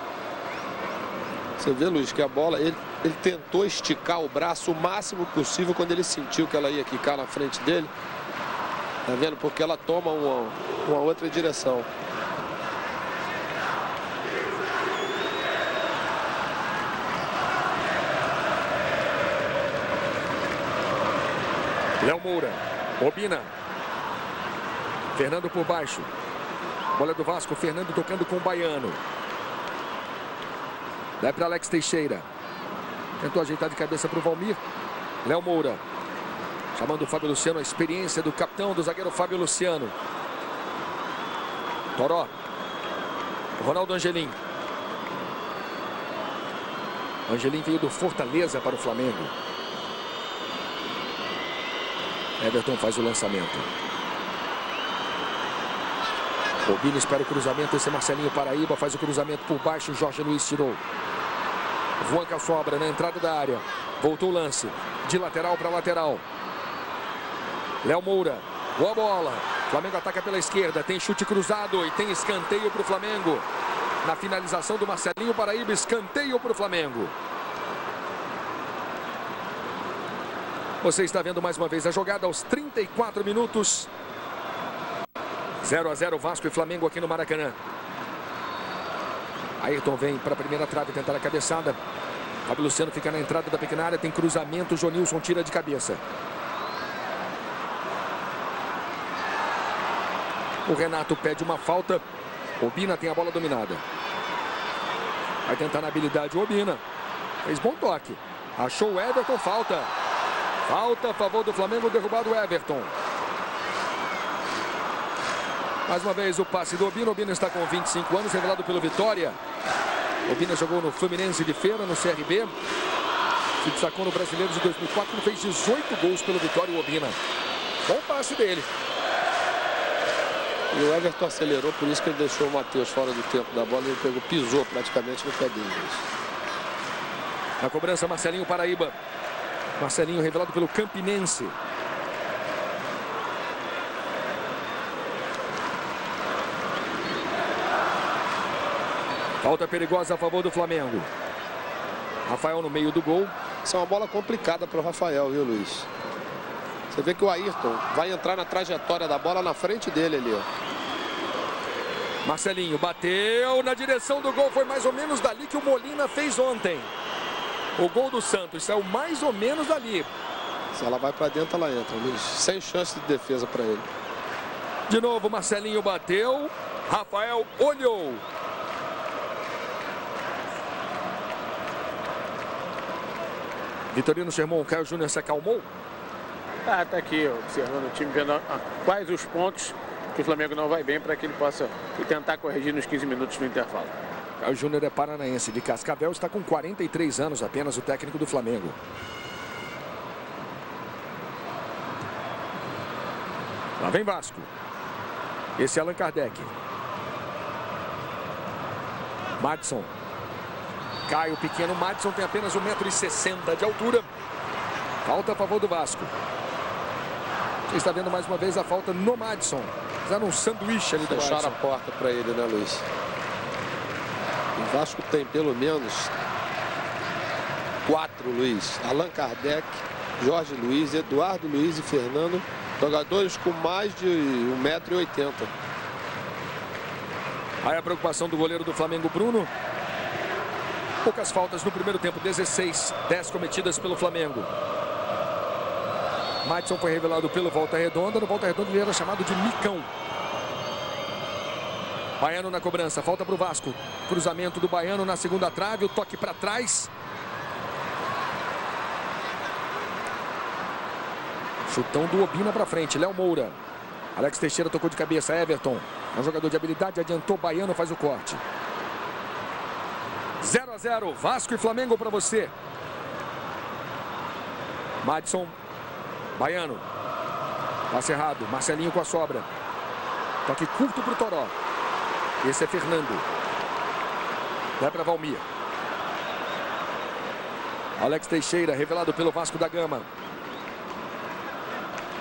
Você vê, Luiz, que a bola, ele tentou esticar o braço o máximo possível quando ele sentiu que ela ia quicar na frente dele. Tá vendo? Porque ela toma uma outra direção. Léo Moura, Obina. Fernando por baixo. Bola do Vasco, Fernando tocando com o Baiano. Dá para Alex Teixeira. Tentou ajeitar de cabeça para o Valmir. Léo Moura. Chamando o Fábio Luciano, a experiência do capitão, do zagueiro Fábio Luciano. Toró. Ronaldo Angelim. Angelim veio do Fortaleza para o Flamengo. Everton faz o lançamento. Obina espera o cruzamento. Esse é Marcelinho Paraíba. Faz o cruzamento por baixo. Jorge Luiz tirou. Juanca sobra na entrada da área. Voltou o lance. De lateral para lateral. Léo Moura. Boa bola. Flamengo ataca pela esquerda. Tem chute cruzado e tem escanteio para o Flamengo. Na finalização do Marcelinho Paraíba. Escanteio para o Flamengo. Você está vendo mais uma vez a jogada aos 34 minutos. 0-0 Vasco e Flamengo aqui no Maracanã. Ayrton vem para a primeira trave tentar a cabeçada. Fábio Luciano fica na entrada da pequena área. Tem cruzamento. Jonilson tira de cabeça. O Renato pede uma falta. Obina tem a bola dominada. Vai tentar na habilidade o Obina. Fez bom toque. Achou o Everton, falta. Falta a favor do Flamengo, derrubado o Everton. Mais uma vez o passe do Obina. Obina está com 25 anos, revelado pelo Vitória. Obina jogou no Fluminense de Feira, no CRB. Se destacou no Brasileiro de 2004, fez 18 gols pelo Vitória, o Obina. Bom passe dele. E o Everton acelerou, por isso que ele deixou o Matheus fora do tempo da bola. Ele pegou, pisou praticamente no pé dele. Na cobrança, Marcelinho Paraíba. Marcelinho revelado pelo Campinense. Falta perigosa a favor do Flamengo. Rafael no meio do gol. Isso é uma bola complicada para o Rafael, viu, Luiz? Você vê que o Ayrton vai entrar na trajetória da bola na frente dele ali, ó. Marcelinho bateu na direção do gol. Foi mais ou menos dali que o Molina fez ontem. O gol do Santos saiu mais ou menos dali. Se ela vai para dentro, ela entra, Luiz. Sem chance de defesa para ele. De novo, Marcelinho bateu. Rafael olhou. Vitorino Sherman, Caio Júnior se acalmou? Tá aqui observando o time, vendo quais os pontos que o Flamengo não vai bem para que ele possa tentar corrigir nos 15 minutos do intervalo. Caio Júnior é paranaense de Cascavel, está com 43 anos apenas, o técnico do Flamengo. Lá vem Vasco. Esse é Allan Kardec. Madison. Cai o pequeno Madison, tem apenas 1,60 m de altura. Falta a favor do Vasco. Você está vendo mais uma vez a falta no Madison. Fizeram um sanduíche ali do Madison. Fecharam a porta para ele, né, Luiz? O Vasco tem pelo menos 4, Luiz. Allan Kardec, Jorge Luiz, Eduardo Luiz e Fernando. Jogadores com mais de 1,80 m. Aí a preocupação do goleiro do Flamengo, Bruno. Poucas faltas no primeiro tempo, 16, 10 cometidas pelo Flamengo. Madison foi revelado pelo Volta Redonda. No Volta Redonda ele era chamado de Micão. Baiano na cobrança, falta para o Vasco. Cruzamento do Baiano na segunda trave, o toque para trás. Chutão do Obina para frente, Léo Moura. Alex Teixeira tocou de cabeça, Everton. É um jogador de habilidade, adiantou, Baiano faz o corte. 0 a 0, Vasco e Flamengo para você. Madison, Baiano. Passe errado, Marcelinho com a sobra. Toque curto para o Toró. Esse é Fernando. Vai para Valmir. Alex Teixeira, revelado pelo Vasco da Gama.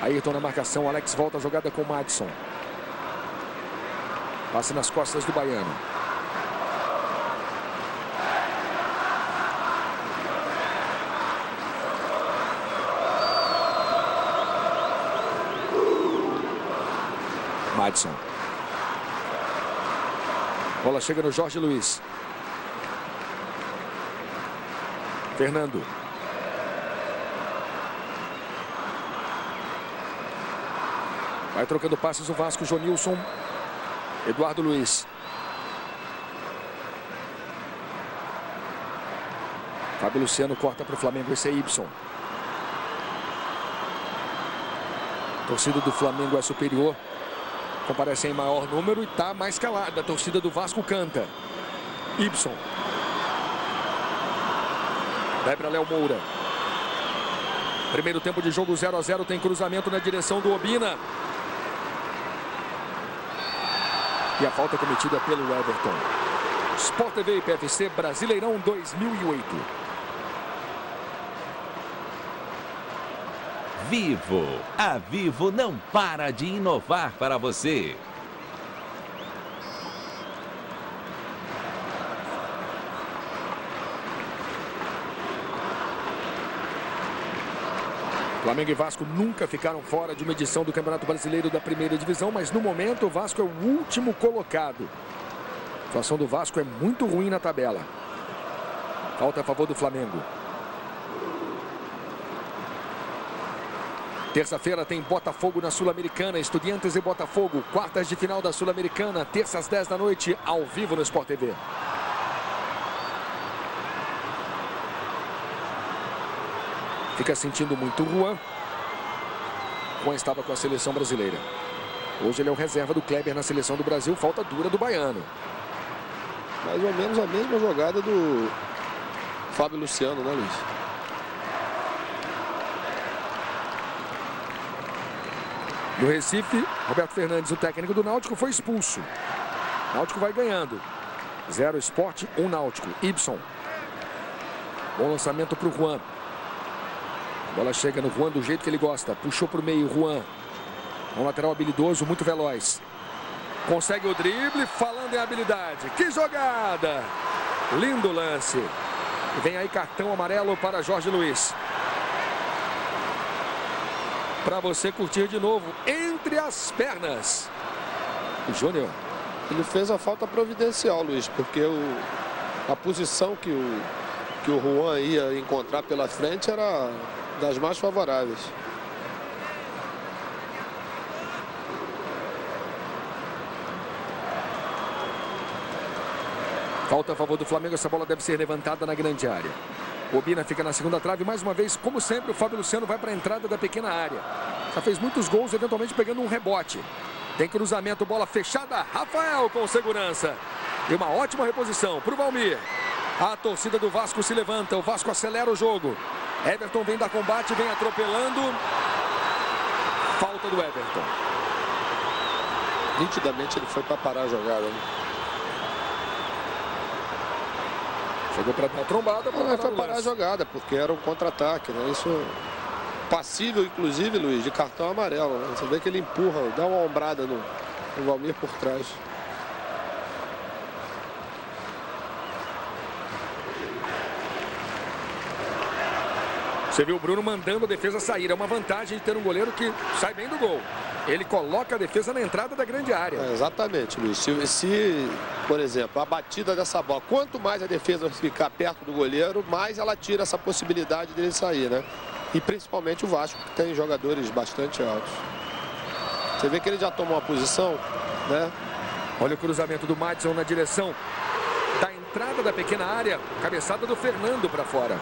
Ayrton na marcação, Alex volta a jogada com o Madison. Passe nas costas do Baiano. Madison. Bola chega no Jorge Luiz. Fernando. Vai trocando passes o Vasco, Jonilson. Eduardo Luiz. Fábio Luciano corta para o Flamengo, esse é Ibson. A torcida do Flamengo é superior. Comparece em maior número e está mais calada. A torcida do Vasco canta. Ibson. Vai para Léo Moura. Primeiro tempo de jogo 0 a 0. Tem cruzamento na direção do Obina. E a falta cometida pelo Everton. Sport TV e PFC Brasileirão 2008. Vivo. A Vivo não para de inovar para você. Flamengo e Vasco nunca ficaram fora de uma edição do Campeonato Brasileiro da Primeira Divisão, mas no momento o Vasco é o último colocado. A situação do Vasco é muito ruim na tabela. Falta a favor do Flamengo. Terça-feira tem Botafogo na Sul-Americana, Estudiantes e Botafogo, quartas de final da Sul-Americana, terça às 10 da noite, ao vivo no Sport TV. Fica sentindo muito Juan. Juan estava com a seleção brasileira. Hoje ele é o reserva do Kleber na seleção do Brasil. Falta dura do Baiano. Mais ou menos a mesma jogada do Fábio Luciano, né, Luiz? No Recife, Roberto Fernandes, o técnico do Náutico, foi expulso. Náutico vai ganhando. 0 Sport, 1 Náutico. Ibson. Bom lançamento para o Juan. A bola chega no Juan do jeito que ele gosta. Puxou para o meio, Juan. Um lateral habilidoso, muito veloz. Consegue o drible, falando em habilidade. Que jogada! Lindo lance. E vem aí cartão amarelo para Jorge Luiz. Para você curtir de novo, entre as pernas. O Júnior. Ele fez a falta providencial, Luiz, porque a posição que o Juan ia encontrar pela frente era das mais favoráveis. Falta a favor do Flamengo, essa bola deve ser levantada na grande área. Obina fica na segunda trave, mais uma vez, como sempre, o Fábio Luciano vai para a entrada da pequena área. Já fez muitos gols, eventualmente pegando um rebote. Tem cruzamento, bola fechada, Rafael com segurança. E uma ótima reposição para o Valmir. A torcida do Vasco se levanta, o Vasco acelera o jogo. Everton vem dar combate, vem atropelando. Falta do Everton. Nitidamente ele foi para parar a jogada, né? Chegou para dar trombada. Foi parar a jogada, porque era um contra-ataque, né? Isso passível, inclusive, Luiz, de cartão amarelo, né? Você vê que ele empurra, dá uma ombrada no Valmir por trás. Você viu o Bruno mandando a defesa sair. É uma vantagem de ter um goleiro que sai bem do gol. Ele coloca a defesa na entrada da grande área. Exatamente, Luiz. Se, por exemplo, a batida dessa bola, quanto mais a defesa ficar perto do goleiro, mais ela tira essa possibilidade dele sair, né? E principalmente o Vasco, que tem jogadores bastante altos. Você vê que ele já tomou uma posição, né? Olha o cruzamento do Madison na direção da entrada da pequena área. Cabeçada do Fernando para fora.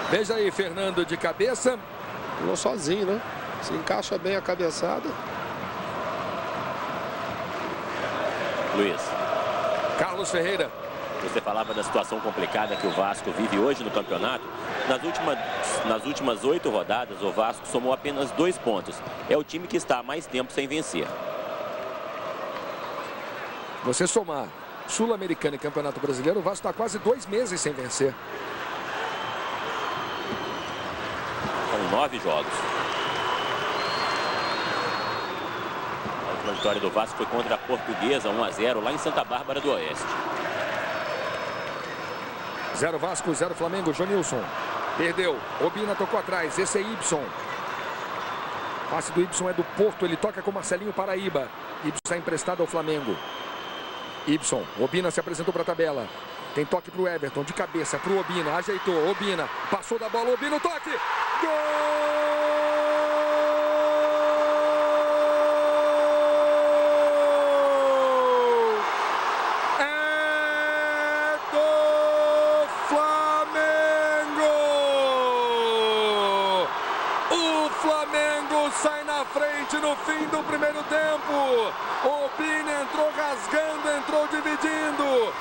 Veja aí, Fernando de cabeça. Pulou sozinho, né? Se encaixa bem a cabeçada. Luiz. Carlos Ferreira. Você falava da situação complicada que o Vasco vive hoje no campeonato. Nas últimas 8 rodadas, o Vasco somou apenas 2 pontos. É o time que está há mais tempo sem vencer. Você somar Sul-Americano e Campeonato Brasileiro, o Vasco está quase 2 meses sem vencer. São 9 jogos. A última vitória do Vasco foi contra a Portuguesa, 1-0, lá em Santa Bárbara do Oeste. 0 Vasco, 0 Flamengo. Jonilson perdeu. Obina tocou atrás. Esse é Ibson. Passe do Ibson é do Porto. Ele toca com Marcelinho Paraíba. Ibson está emprestado ao Flamengo. Ibson. Obina se apresentou para a tabela. Tem toque para o Everton. De cabeça para o Obina. Ajeitou. Obina. Passou da bola. Obina. Toque. Gol! Sai na frente no fim do primeiro tempo. Obina entrou rasgando, entrou dividindo.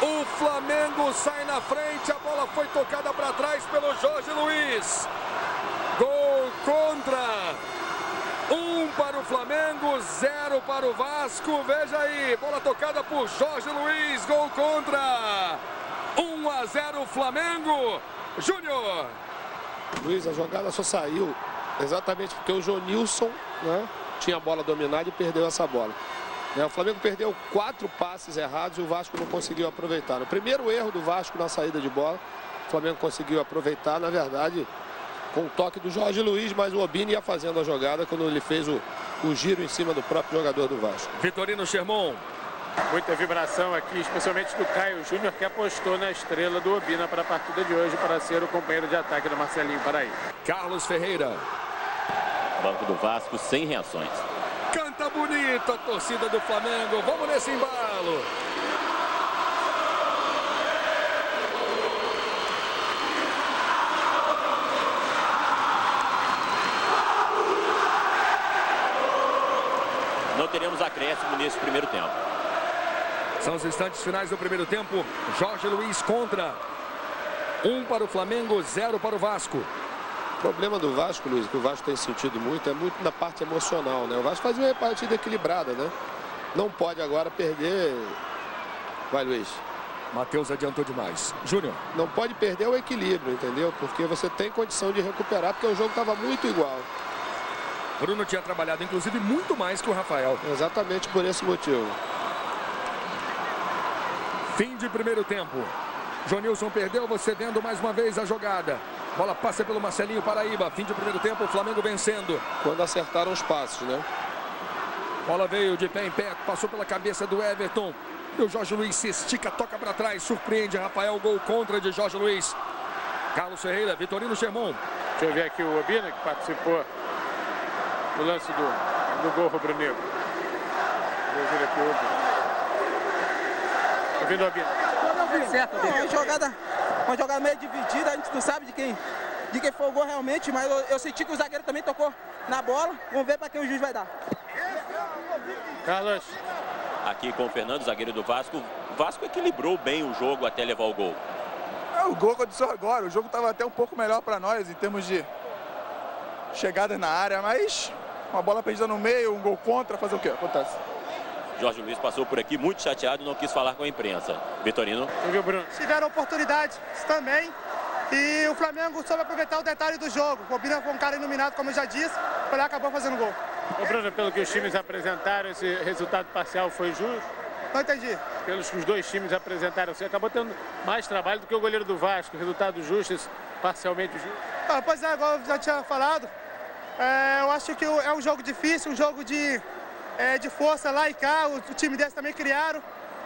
O Flamengo sai na frente. A bola foi tocada para trás pelo Jorge Luiz. Gol contra. 1 para o Flamengo, 0 para o Vasco. Veja aí, bola tocada por Jorge Luiz. Gol contra. 1-0 Flamengo. Júnior. Luiz, a jogada só saiu exatamente porque o Jonilson, né, tinha a bola dominada e perdeu essa bola. O Flamengo perdeu 4 passes errados e o Vasco não conseguiu aproveitar. No primeiro erro do Vasco na saída de bola, o Flamengo conseguiu aproveitar, na verdade, com o toque do Jorge Luiz, mas o Obina ia fazendo a jogada quando ele fez o giro em cima do próprio jogador do Vasco. Vitorino Sherman. Muita vibração aqui, especialmente do Caio Júnior, que apostou na estrela do Obina para a partida de hoje, para ser o companheiro de ataque do Marcelinho Paraíba. Carlos Ferreira. Banco do Vasco sem reações. Canta bonito a torcida do Flamengo. Vamos nesse embalo. Não teremos acréscimo nesse primeiro tempo. São os instantes finais do primeiro tempo. Jorge Luiz contra. 1 para o Flamengo, 0 para o Vasco. O problema do Vasco, Luiz, que o Vasco tem sentido muito, é muito na parte emocional, né? O Vasco faz uma partida equilibrada, né? Não pode agora perder. Vai, Luiz. Matheus adiantou demais. Júnior. Não pode perder o equilíbrio, entendeu? Porque você tem condição de recuperar, porque o jogo estava muito igual. Bruno tinha trabalhado, inclusive, muito mais que o Rafael. Exatamente por esse motivo. Fim de primeiro tempo. Jonilson perdeu, você vendo mais uma vez a jogada. Bola passa pelo Marcelinho Paraíba. Fim de primeiro tempo, o Flamengo vencendo. Quando acertaram os passos, né? Bola veio de pé em pé, passou pela cabeça do Everton. E o Jorge Luiz se estica, toca para trás, surpreende Rafael, gol contra de Jorge Luiz. Carlos Ferreira, Vitorino Sherman. Deixa eu ver aqui o Obina, que participou do lance do gol rubro-negro. Vou ver aqui o Obina. Tá vindo o Obina. Certo, uma jogada meio dividida, a gente não sabe de quem foi o gol realmente, mas eu senti que o zagueiro também tocou na bola. Vamos ver para quem o juiz vai dar. Carlos. Aqui com o Fernando, zagueiro do Vasco. O Vasco equilibrou bem o jogo até levar o gol. O gol aconteceu agora. O jogo estava até um pouco melhor para nós em termos de chegada na área, mas uma bola perdida no meio, um gol contra, fazer o quê? Acontece. Jorge Luiz passou por aqui muito chateado e não quis falar com a imprensa. Vitorino. Tiveram oportunidades também e o Flamengo soube aproveitar o detalhe do jogo. O Obina foi um cara iluminado, como eu já disse, foi lá e acabou fazendo gol. Ô Bruno, pelo que os times apresentaram, esse resultado parcial foi justo? Não entendi. Pelos que os dois times apresentaram, você acabou tendo mais trabalho do que o goleiro do Vasco. Resultado justo, parcialmente justo. Pois é, igual eu já tinha falado, eu acho que é um jogo difícil, um jogo de força lá e cá. O time deles também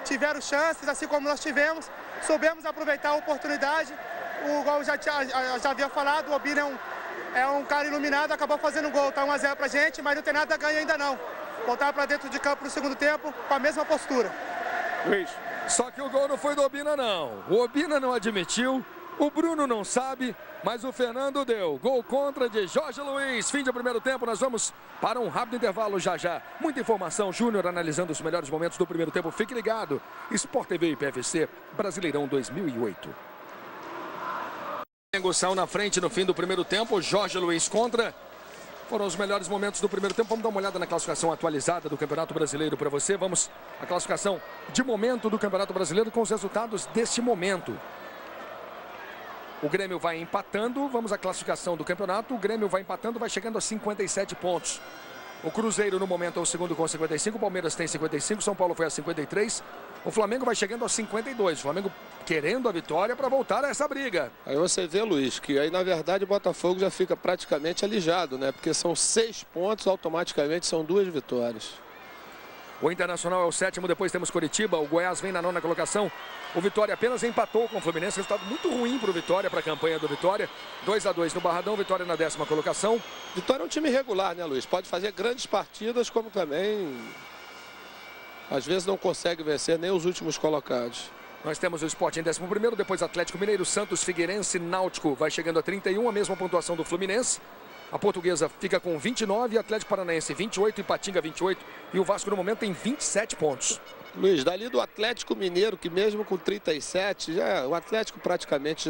tiveram chances, assim como nós tivemos. Soubemos aproveitar a oportunidade. Igual eu já havia falado, o Obina é um cara iluminado, acabou fazendo gol. Tá 1 a 0 pra gente, mas não tem nada a ganhar ainda não. Voltar para dentro de campo no segundo tempo com a mesma postura. Luiz. Só que o gol não foi do Obina, não. O Obina não admitiu, o Bruno não sabe, mas o Fernando deu. Gol contra de Jorge Luiz. Fim de primeiro tempo, nós vamos para um rápido intervalo já já. Muita informação, Júnior analisando os melhores momentos do primeiro tempo. Fique ligado. Sport TV e PFC, Brasileirão 2008. O Flamengo saiu na frente no fim do primeiro tempo. Jorge Luiz contra. Foram os melhores momentos do primeiro tempo. Vamos dar uma olhada na classificação atualizada do Campeonato Brasileiro para você. Vamos à classificação de momento do Campeonato Brasileiro com os resultados deste momento. O Grêmio vai empatando. Vamos à classificação do campeonato. O Grêmio vai empatando, vai chegando a 57 pontos. O Cruzeiro no momento é o segundo com 55. O Palmeiras tem 55. São Paulo foi a 53. O Flamengo vai chegando a 52. O Flamengo querendo a vitória para voltar a essa briga. Aí você vê, Luiz, que aí na verdade o Botafogo já fica praticamente alijado, né? Porque são 6 pontos, automaticamente são 2 vitórias. O Internacional é o 7º, depois temos Coritiba. O Goiás vem na 9ª colocação. O Vitória apenas empatou com o Fluminense. Resultado muito ruim para o Vitória, para a campanha do Vitória. 2 a 2 no Barradão. Vitória na 10ª colocação. Vitória é um time regular, né, Luiz? Pode fazer grandes partidas, como também às vezes não consegue vencer nem os últimos colocados. Nós temos o Sport em 11º, depois Atlético Mineiro, Santos, Figueirense, Náutico vai chegando a 31, a mesma pontuação do Fluminense. A Portuguesa fica com 29, Atlético Paranaense 28, Ipatinga 28 e o Vasco no momento tem 27 pontos. Luiz, dali do Atlético Mineiro, que mesmo com 37, o Atlético praticamente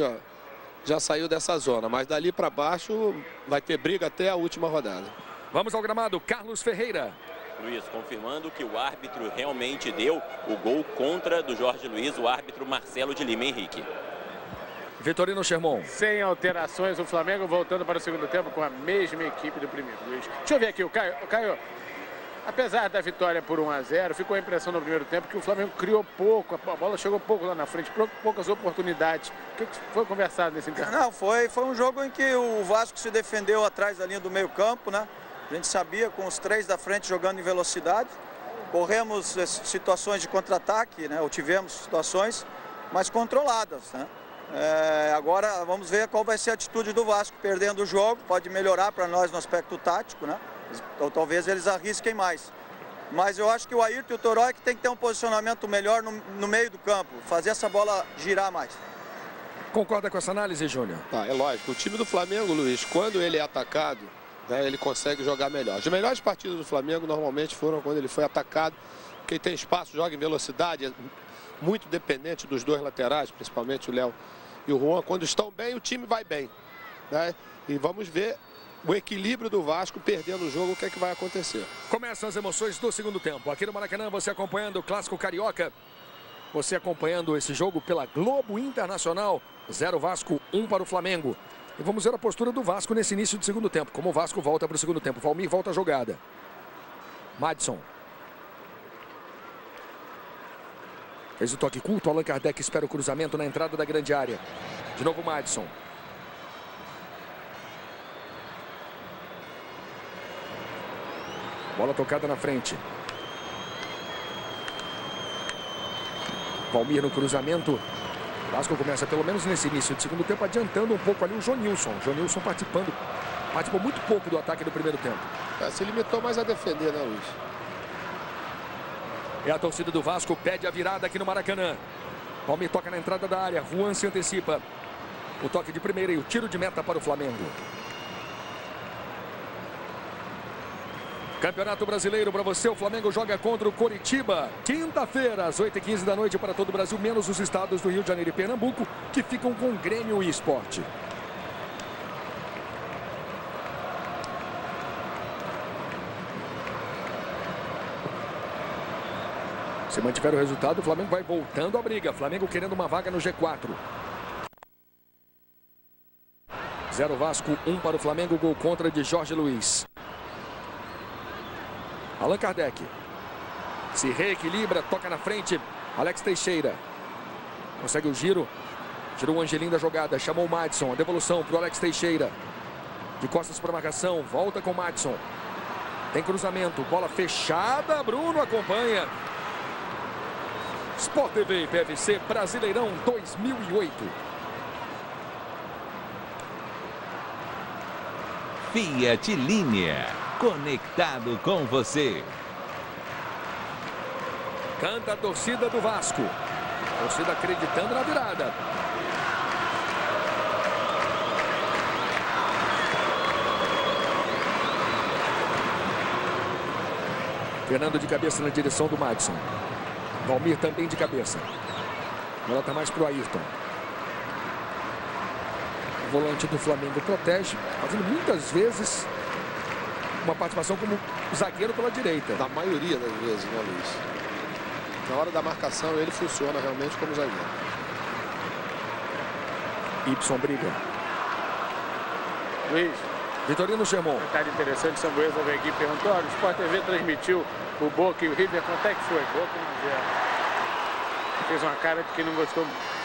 já saiu dessa zona, mas dali para baixo vai ter briga até a última rodada. Vamos ao gramado, Carlos Ferreira. Luiz, confirmando que o árbitro realmente deu o gol contra do Jorge Luiz, o árbitro Marcelo de Lima Henrique. Vitorino Sherman. Sem alterações, o Flamengo voltando para o segundo tempo com a mesma equipe do primeiro. Luiz, deixa eu ver aqui, o Caio, apesar da vitória por 1 a 0, ficou a impressão no primeiro tempo que o Flamengo criou pouco, a bola chegou pouco lá na frente, poucas oportunidades. O que foi conversado nesse intervalo? Não, foi um jogo em que o Vasco se defendeu atrás da linha do meio campo, né? A gente sabia, com os 3 da frente jogando em velocidade, corremos situações de contra-ataque, né? Ou tivemos situações, mas controladas, né? Agora vamos ver qual vai ser a atitude do Vasco, perdendo o jogo, pode melhorar para nós no aspecto tático, né? Ou talvez eles arrisquem mais. Mas eu acho que o Ayrton e o Toró que tem que ter um posicionamento melhor no meio do campo, fazer essa bola girar mais. Concorda com essa análise, Júnior? É lógico, o time do Flamengo, Luiz, quando ele é atacado, né, ele consegue jogar melhor. As melhores partidas do Flamengo normalmente foram quando ele foi atacado. Quem tem espaço joga em velocidade, é muito dependente dos 2 laterais, principalmente o Léo e o Juan. Quando estão bem, o time vai bem, né? E vamos ver o equilíbrio do Vasco perdendo o jogo, o que é que vai acontecer. Começam as emoções do segundo tempo. Aqui no Maracanã, você acompanhando o Clássico Carioca. Você acompanhando esse jogo pela Globo Internacional. 0 Vasco, 1 para o Flamengo. E vamos ver a postura do Vasco nesse início de segundo tempo. Como o Vasco volta para o segundo tempo. Valmir volta a jogada. Madison. Fez o toque curto. Allan Kardec espera o cruzamento na entrada da grande área. De novo Madison. Bola tocada na frente. Valmir no cruzamento. O Vasco começa, pelo menos nesse início de segundo tempo, adiantando um pouco ali o Jonilson. O Jonilson participou muito pouco do ataque do primeiro tempo. Se limitou mais a defender, né, Luiz? É a torcida do Vasco, pede a virada aqui no Maracanã. Valmir toca na entrada da área, Juan se antecipa. O toque de primeira e o tiro de meta para o Flamengo. Campeonato Brasileiro para você, o Flamengo joga contra o Coritiba. Quinta-feira, às 8h15 da noite para todo o Brasil, menos os estados do Rio de Janeiro e Pernambuco, que ficam com Grêmio e Sport. Se mantiver o resultado, o Flamengo vai voltando à briga. Flamengo querendo uma vaga no G4. 0 Vasco, 1 para o Flamengo, gol contra de Jorge Luiz. Allan Kardec. Se reequilibra, toca na frente. Alex Teixeira. Consegue o giro. Tirou o Angelim da jogada. Chamou o Madison. A devolução para o Alex Teixeira. De costas para a marcação. Volta com o Madison. Tem cruzamento. Bola fechada. Bruno acompanha. Sport TV e PFC Brasileirão 2008. Fiat Linea. Conectado com você. Canta a torcida do Vasco. Torcida acreditando na virada. Fernando de cabeça na direção do Madison. Valmir também de cabeça. A bola está mais para o Ayrton. O volante do Flamengo protege, fazendo muitas vezes uma participação como zagueiro pela direita. Na maioria das vezes, né, Luiz? Na hora da marcação, ele funciona realmente como zagueiro. Ibson briga. Luiz. Vitorino Germon. Um detalhe interessante, Sambuesa veio aqui e perguntou, olha, o Sport TV transmitiu o Boca e o River, quanto é que foi? Boca 1-0. Fez uma cara de quem não gostou muito.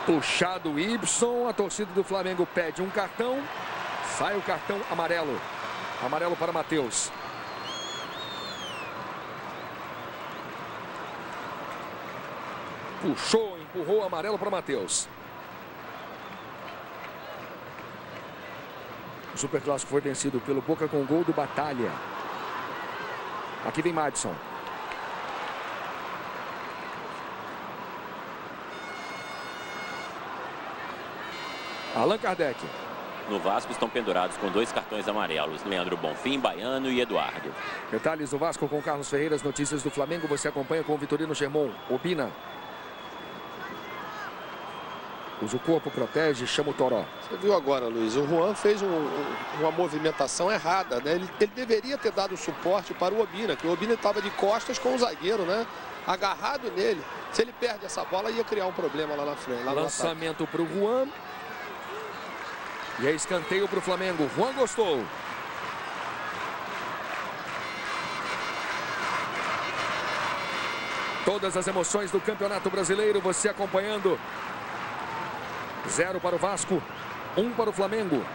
Puxado o Ibson, a torcida do Flamengo pede um cartão. Sai o cartão amarelo. Amarelo para Matheus. Puxou, empurrou, amarelo para Matheus. O Superclássico foi vencido pelo Boca com o gol do Batalha. Aqui vem Madison. Allan Kardec. No Vasco estão pendurados com 2 cartões amarelos. Leandro Bonfim, Baiano e Eduardo. Detalhes do Vasco com Carlos Ferreira. As notícias do Flamengo você acompanha com o Vitorino Germon. Obina. Usa o corpo, protege, chama o Toró. Você viu agora, Luiz, o Juan fez uma movimentação errada, né? Ele deveria ter dado suporte para o Obina, que o Obina estava de costas com o zagueiro, né? Agarrado nele. Se ele perde essa bola, ia criar um problema lá na frente. Lançamento para o Juan. E é escanteio para o Flamengo. Juan gostou. Todas as emoções do Campeonato Brasileiro, você acompanhando. 0 para o Vasco, 1 para o Flamengo.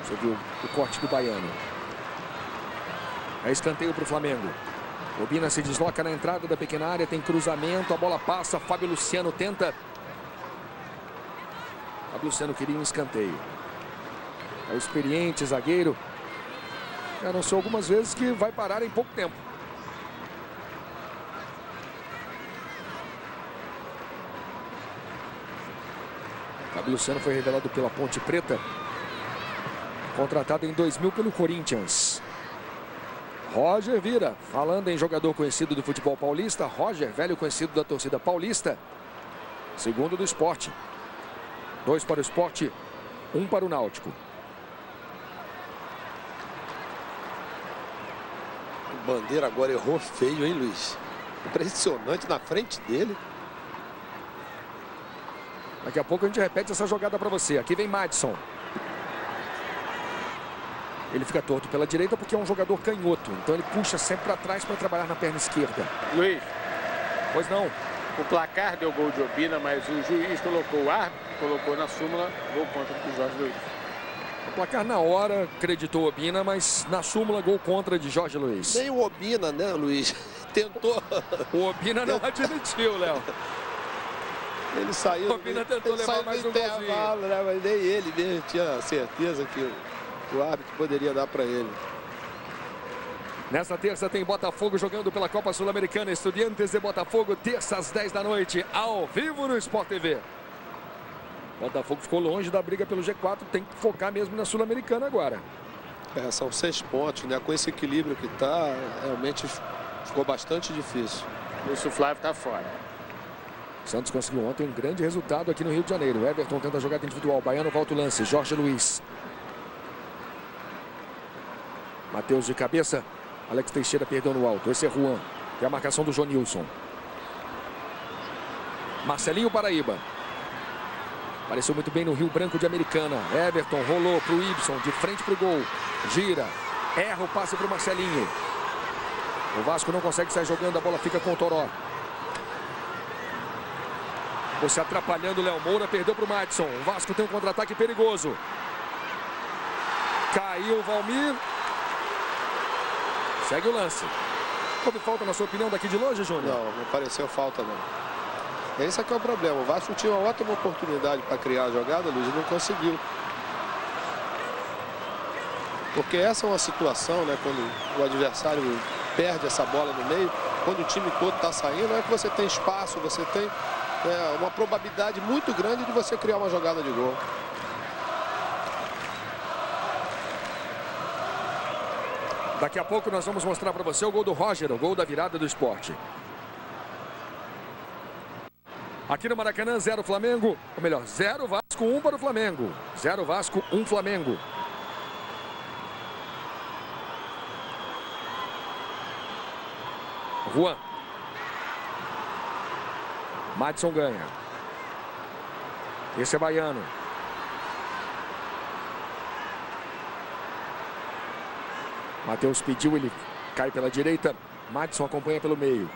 Você viu o corte do Baiano. É escanteio para o Flamengo. Obina se desloca na entrada da pequena área, tem cruzamento, a bola passa, Fábio Luciano tenta. Fábio Luciano queria um escanteio. É o experiente zagueiro. Já anunciou algumas vezes que vai parar em pouco tempo. Fábio Luciano foi revelado pela Ponte Preta. Contratado em 2000 pelo Corinthians. Roger vira. Falando em jogador conhecido do futebol paulista. Roger, velho conhecido da torcida paulista. Segundo do Sport. 2 para o Sport, 1 para o Náutico. O Bandeira agora errou feio, hein, Luiz? Impressionante na frente dele. Daqui a pouco a gente repete essa jogada para você. Aqui vem Madison. Ele fica torto pela direita porque é um jogador canhoto. Então ele puxa sempre para trás para trabalhar na perna esquerda. Luiz. Pois não. O placar deu gol de Obina, mas o juiz colocou o árbitro colocou na súmula, gol contra do Jorge Luiz. O placar na hora acreditou o Obina, mas na súmula gol contra de Jorge Luiz. Nem o Obina, né, Luiz? Tentou. O Obina não admitiu, Léo. Ele saiu. O Obina tentou levar mais um golzinho, né? Mas nem ele mesmo tinha certeza que o árbitro poderia dar para ele. Nessa terça tem Botafogo jogando pela Copa Sul-Americana. Estudiantes de Botafogo, terça às 10 da noite, ao vivo no Sport TV. Botafogo ficou longe da briga pelo G4, tem que focar mesmo na Sul-Americana agora. São 6 pontos, né? Com esse equilíbrio que está, realmente ficou bastante difícil. Lúcio Flávio está fora. Santos conseguiu ontem um grande resultado aqui no Rio de Janeiro. Everton tenta a jogada individual, Baiano volta o lance, Jorge Luiz. Matheus de cabeça, Alex Teixeira perdeu no alto, esse é Juan. Tem a marcação do Jonilson. Marcelinho Paraíba. Apareceu muito bem no Rio Branco de Americana. Everton rolou para o Ibson, de frente para o gol. Gira, erra o passe para o Marcelinho. O Vasco não consegue sair jogando, a bola fica com o Toró. Você atrapalhando o Léo Moura, perdeu para o Madison. O Vasco tem um contra-ataque perigoso. Caiu o Valmir. Segue o lance. Houve falta na sua opinião daqui de longe, Júnior? Não pareceu falta não. Esse aqui é o problema. O Vasco tinha uma ótima oportunidade para criar a jogada, Luiz, e não conseguiu. Porque essa é uma situação, né, quando o adversário perde essa bola no meio, quando o time todo está saindo, é que você tem espaço, você tem uma probabilidade muito grande de você criar uma jogada de gol. Daqui a pouco nós vamos mostrar para você o gol do Roger, o gol da virada do Sport. Aqui no Maracanã, 0 Flamengo, ou melhor, 0 Vasco, 1 para o Flamengo. 0 Vasco, 1 Flamengo. Juan. Madison ganha. Esse é Baiano. Matheus pediu, ele cai pela direita. Madison acompanha pelo meio.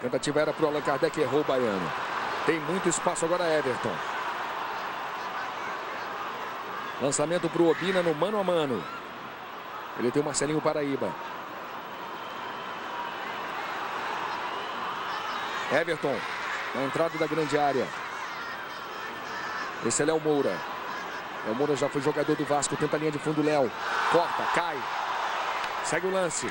Tentativa era para o Allan Kardec, errou o Baiano. Tem muito espaço agora, Everton. Lançamento para o Obina no mano a mano. Ele tem o Marcelinho Paraíba. Everton, na entrada da grande área. Esse é Léo Moura. Léo Moura já foi jogador do Vasco, tenta a linha de fundo, Léo. Corta, cai. Segue o lance.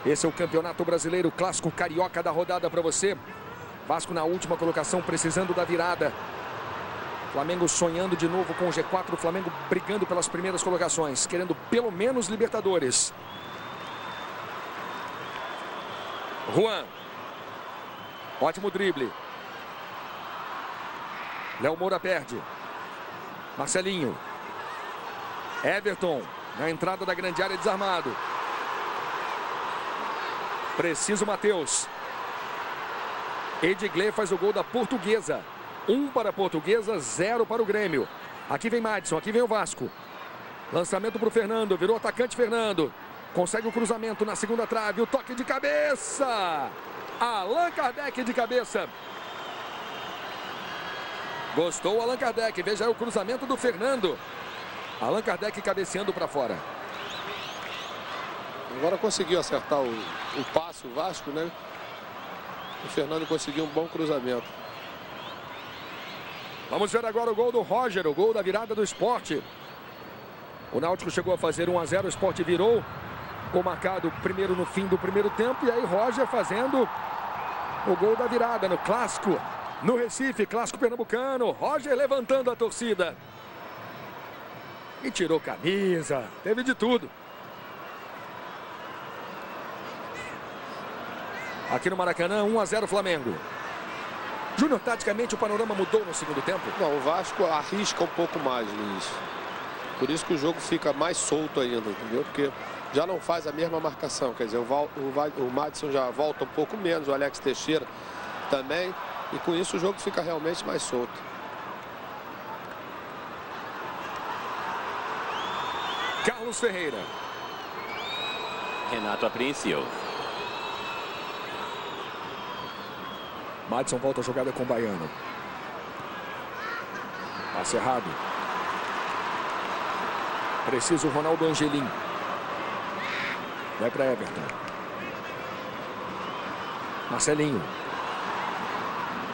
Esse é o Campeonato Brasileiro, clássico carioca da rodada para você. Vasco na última colocação, precisando da virada. Flamengo sonhando de novo com o G4. Flamengo brigando pelas primeiras colocações, querendo pelo menos Libertadores. Juan. Ótimo drible. Léo Moura perde. Marcelinho. Everton. Na entrada da grande área, desarmado. Preciso Matheus. Edgley faz o gol da Portuguesa. 1 para a Portuguesa, 0 para o Grêmio. Aqui vem Madison, aqui vem o Vasco. Lançamento para o Fernando, virou atacante Fernando. Consegue o cruzamento na segunda trave, o toque de cabeça. Allan Kardec de cabeça. Gostou o Allan Kardec, veja aí o cruzamento do Fernando. Allan Kardec cabeceando para fora. Agora conseguiu acertar o passe, o Vasco, né? O Fernando conseguiu um bom cruzamento. Vamos ver agora o gol do Roger, o gol da virada do Sport. O Náutico chegou a fazer 1 a 0, o Sport virou. Gol marcado primeiro no fim do primeiro tempo. E aí Roger fazendo o gol da virada no clássico. No Recife, clássico pernambucano. Roger levantando a torcida. E tirou camisa, teve de tudo. Aqui no Maracanã, 1 a 0 Flamengo. Júnior, taticamente o panorama mudou no segundo tempo? Não, o Vasco arrisca um pouco mais, Luiz. Por isso que o jogo fica mais solto ainda, entendeu? Porque já não faz a mesma marcação. Quer dizer, o Madison já volta um pouco menos, o Alex Teixeira também. E com isso o jogo fica realmente mais solto. Carlos Ferreira. Renato apreensivo. Madison volta a jogada com o Baiano. Passe errado. Preciso o Ronaldo Angelim. Vai para Everton. Marcelinho.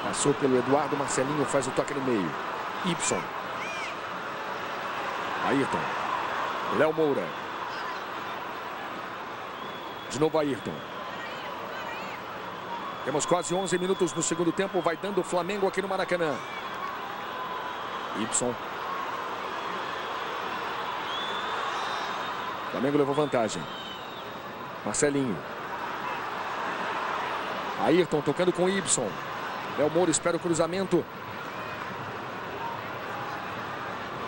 Passou pelo Eduardo. Marcelinho faz o toque no meio. Ibson. Ayrton. Léo Moura. De novo Ayrton. Temos quase 11 minutos no segundo tempo. Vai dando o Flamengo aqui no Maracanã. Ibson. O Flamengo levou vantagem. Marcelinho. Ayrton tocando com Ibson. Léo Moura espera o cruzamento.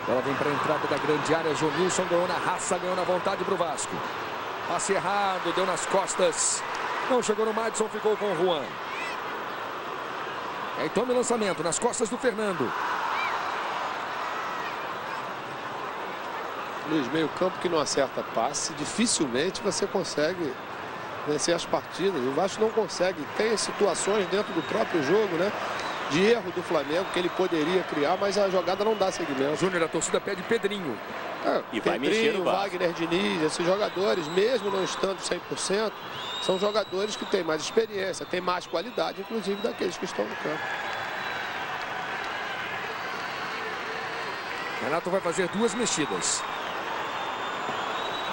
Ela vem para a entrada da grande área. Jonilson ganhou na raça, ganhou na vontade para o Vasco. Passe errado, deu nas costas. Não chegou no Madison, ficou com o Juan. Aí toma o lançamento nas costas do Fernando. Luiz, meio campo que não acerta passe, dificilmente você consegue vencer as partidas. O Vasco não consegue. Tem situações dentro do próprio jogo, né? De erro do Flamengo que ele poderia criar, mas a jogada não dá seguimento. Júnior, a torcida pede Pedrinho. E vai mexer no Wagner Diniz, esses jogadores, mesmo não estando 100%, são jogadores que têm mais experiência, têm mais qualidade, inclusive daqueles que estão no campo. Renato vai fazer duas mexidas.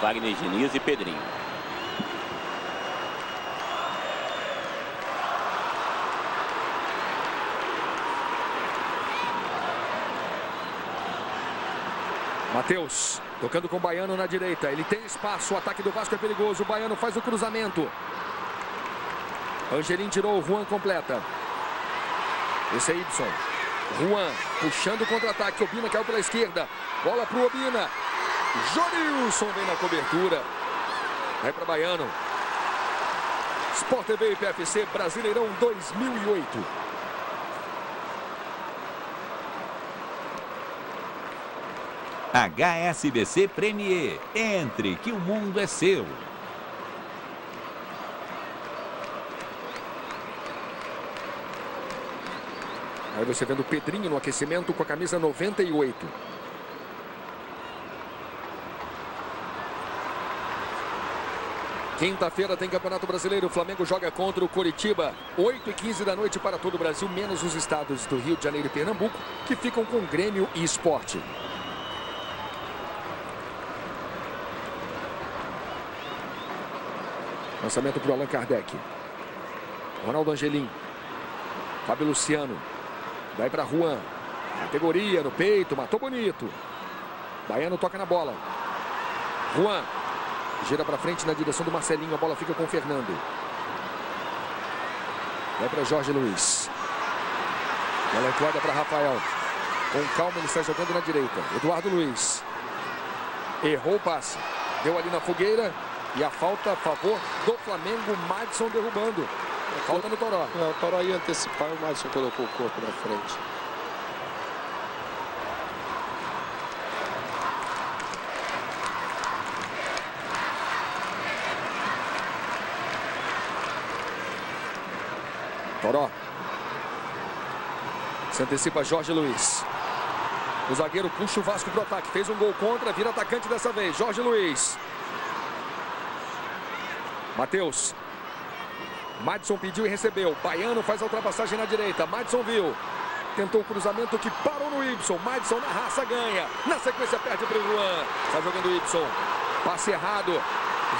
Wagner Diniz e Pedrinho. Matheus, tocando com o Baiano na direita. Ele tem espaço, o ataque do Vasco é perigoso. O Baiano faz o cruzamento. Angelim tirou, o Juan completa. Esse é Ibson. Juan puxando o contra-ataque. Obina caiu pela esquerda. Bola para o Obina. Jonilson vem na cobertura. Vai para Baiano. Sport TV e PFC Brasileirão 2008. HSBC Premier. Entre, que o mundo é seu. Aí você vendo o Pedrinho no aquecimento com a camisa 98. Quinta-feira tem Campeonato Brasileiro. O Flamengo joga contra o Coritiba. 8h15 da noite para todo o Brasil, menos os estados do Rio de Janeiro e Pernambuco, que ficam com Grêmio e Sport. Lançamento para o Allan Kardec. Ronaldo Angelim. Fábio Luciano. Vai para Juan. Categoria no peito. Matou bonito. Baiano toca na bola. Juan. Gira para frente na direção do Marcelinho. A bola fica com o Fernando. Vai para Jorge Luiz. Ela enquadra para Rafael. Com calma ele está jogando na direita. Eduardo Luiz. Errou o passe. Deu ali na fogueira. E a falta a favor do Flamengo, Madison derrubando. Falta no Toró. O Toró ia antecipar e o Madison colocou o corpo na frente. Toró. Se antecipa Jorge Luiz. O zagueiro puxa o Vasco para o ataque. Fez um gol contra, vira atacante dessa vez. Jorge Luiz. Matheus. Madison pediu e recebeu. Baiano faz a ultrapassagem na direita. Madison viu. Tentou o cruzamento que parou no Ibson. Madison na raça ganha. Na sequência perde para o Juan. Está jogando o Ibson. Passe errado.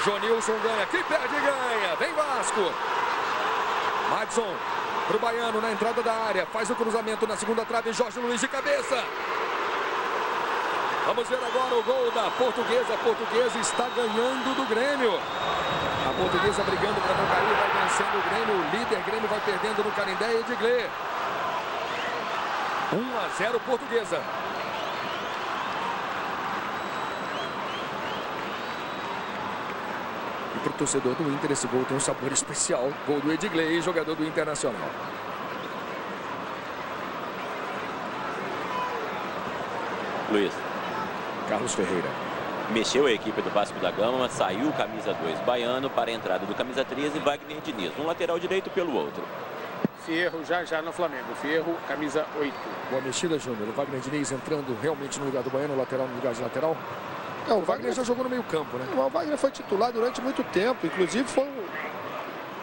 Jonilson ganha. Quem perde ganha. Vem Vasco. Madison para o Baiano na entrada da área. Faz o cruzamento na segunda trave. Jorge Luiz de cabeça. Vamos ver agora o gol da Portuguesa. A Portuguesa está ganhando do Grêmio. A Portuguesa brigando para não cair, vai vencendo o Grêmio. O líder Grêmio vai perdendo no Canindé e Edgley. 1-0 Portuguesa. E para o torcedor do Inter, esse gol tem um sabor especial. Gol do Edgley, jogador do Internacional. Luiz. Carlos Ferreira. Mexeu a equipe do Vasco da Gama, saiu o camisa 2 Baiano para a entrada do camisa 13 Wagner Diniz. Um lateral direito pelo outro. Fierro já no Flamengo. Fierro, camisa 8. Boa mexida, Júnior. O Wagner Diniz entrando realmente no lugar do Baiano, lateral no lugar de lateral. Não, o Wagner já jogou no meio campo, né? O Wagner foi titular durante muito tempo. Inclusive foi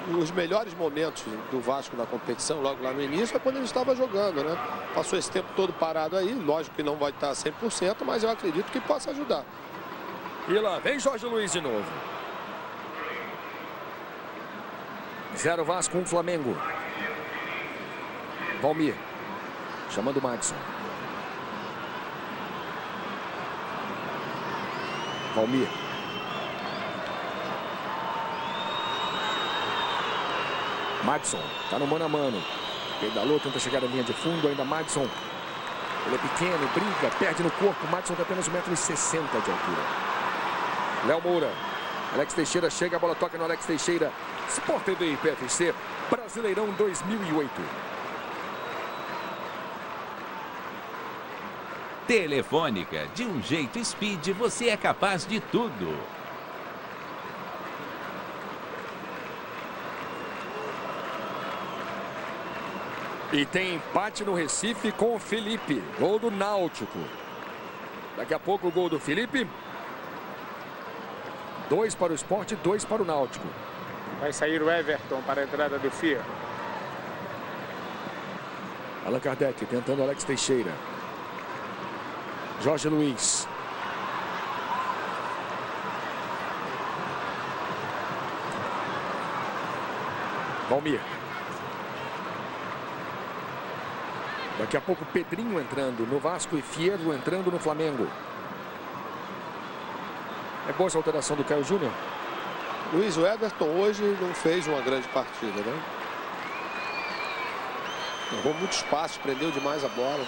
os melhores momentos do Vasco na competição, logo lá no início, é quando ele estava jogando, né? Passou esse tempo todo parado aí. Lógico que não vai estar 100%, mas eu acredito que possa ajudar. E lá vem Jorge Luiz de novo. 0 Vasco, 1 Flamengo. Valmir. Chamando o Madison. Valmir. Madison. Tá no mano a mano. Pedalou, tenta chegar na linha de fundo. Ainda Madison. Ele é pequeno, briga, perde no corpo. Madison tem apenas 1,60 m de altura. Léo Moura. Alex Teixeira chega, a bola toca no Alex Teixeira. Sport TV e PFC, Brasileirão 2008. Telefônica, de um jeito Speed, você é capaz de tudo. E tem empate no Recife com o Felipe, gol do Náutico. Daqui a pouco o gol do Felipe. 2 para o Sport, 2 para o Náutico. Vai sair o Everton para a entrada do Fierro. Allan Kardec tentando Alex Teixeira. Jorge Luiz. Valmir. Daqui a pouco Pedrinho entrando no Vasco e Fierro entrando no Flamengo. É boa essa alteração do Caio Júnior? Luiz, o Everton hoje não fez uma grande partida, né? Levou muito espaço, prendeu demais a bola.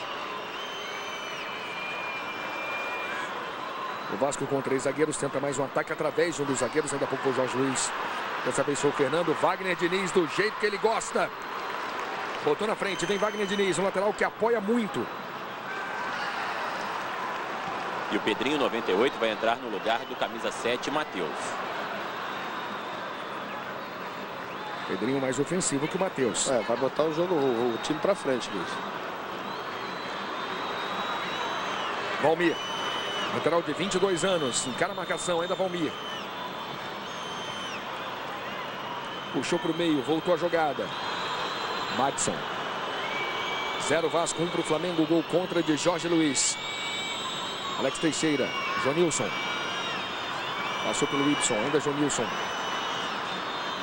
O Vasco com 3 zagueiros tenta mais um ataque através de um dos zagueiros. Ainda há pouco o Jorge Luiz. Dessa vez foi o Fernando. Wagner Diniz do jeito que ele gosta. Botou na frente, vem Wagner Diniz, um lateral que apoia muito. E o Pedrinho, 98, vai entrar no lugar do camisa 7, Matheus. Pedrinho mais ofensivo que o Matheus. Vai botar o jogo, o time pra frente, Luiz. Valmir. Lateral de 22 anos. Encara a marcação, ainda Valmir. Puxou para o meio, voltou a jogada. Madison. 0 Vasco, 1 para o Flamengo. Gol contra de Jorge Luiz. Alex Teixeira. Jonilson. Passou pelo Y, ainda Jonilson.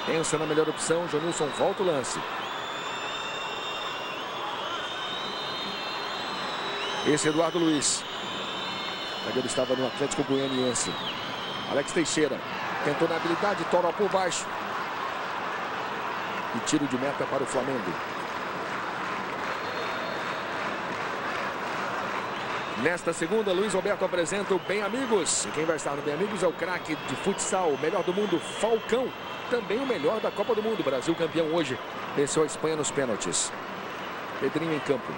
Pensa na melhor opção. Jonilson volta o lance. Esse é Eduardo Luiz. O zagueiro estava no Atlético Goianiense. Alex Teixeira. Tentou na habilidade, torou por baixo. E tiro de meta para o Flamengo. Nesta segunda, Luiz Roberto apresenta o Bem Amigos. E quem vai estar no Bem Amigos é o craque de futsal, o melhor do mundo, Falcão. Também o melhor da Copa do Mundo. Brasil campeão hoje. Venceu a Espanha nos pênaltis. Pedrinho em campo.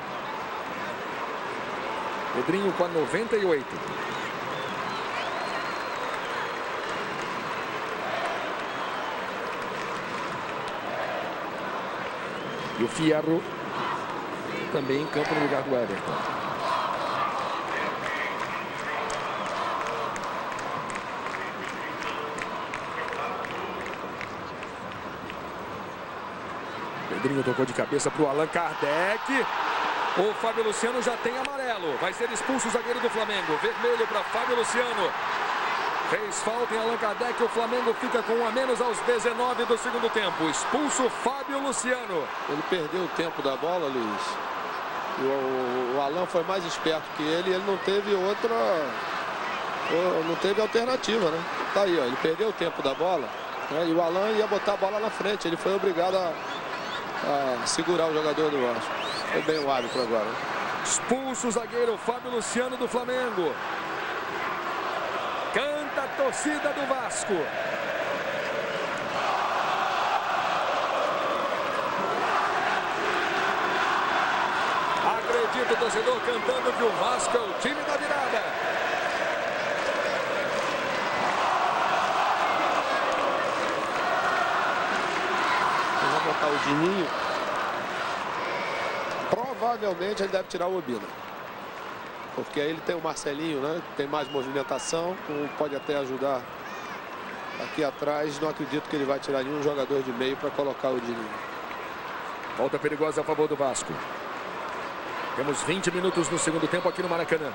Pedrinho com a 98. E o Fierro também em campo no lugar do Everton. Pedrinho tocou de cabeça para o Allan Kardec. O Fábio Luciano já tem amarelo. Vai ser expulso o zagueiro do Flamengo. Vermelho para Fábio Luciano. Fez falta em Allan Kardec. O Flamengo fica com 1 a menos aos 19 do segundo tempo. Expulso Fábio Luciano. Ele perdeu o tempo da bola, Luiz. E o Allan foi mais esperto que ele. Ele não teve outra... Não teve alternativa, né? Tá aí, ó. Ele perdeu o tempo da bola, né? E o Allan ia botar a bola na frente. Ele foi obrigado a segurar o jogador do Vasco. Foi bem o árbitro agora, né? Expulso o zagueiro Fábio Luciano do Flamengo. Canta a torcida do Vasco. Acredita o torcedor cantando que o Vasco é o time da virada. Vamos botar o Dininho. provavelmente ele deve tirar o Obina. Porque aí ele tem o Marcelinho, né? Tem mais movimentação, pode até ajudar aqui atrás. Não acredito que ele vai tirar nenhum jogador de meio para colocar o Dininho. Falta perigosa a favor do Vasco. Temos 20 minutos no segundo tempo aqui no Maracanã.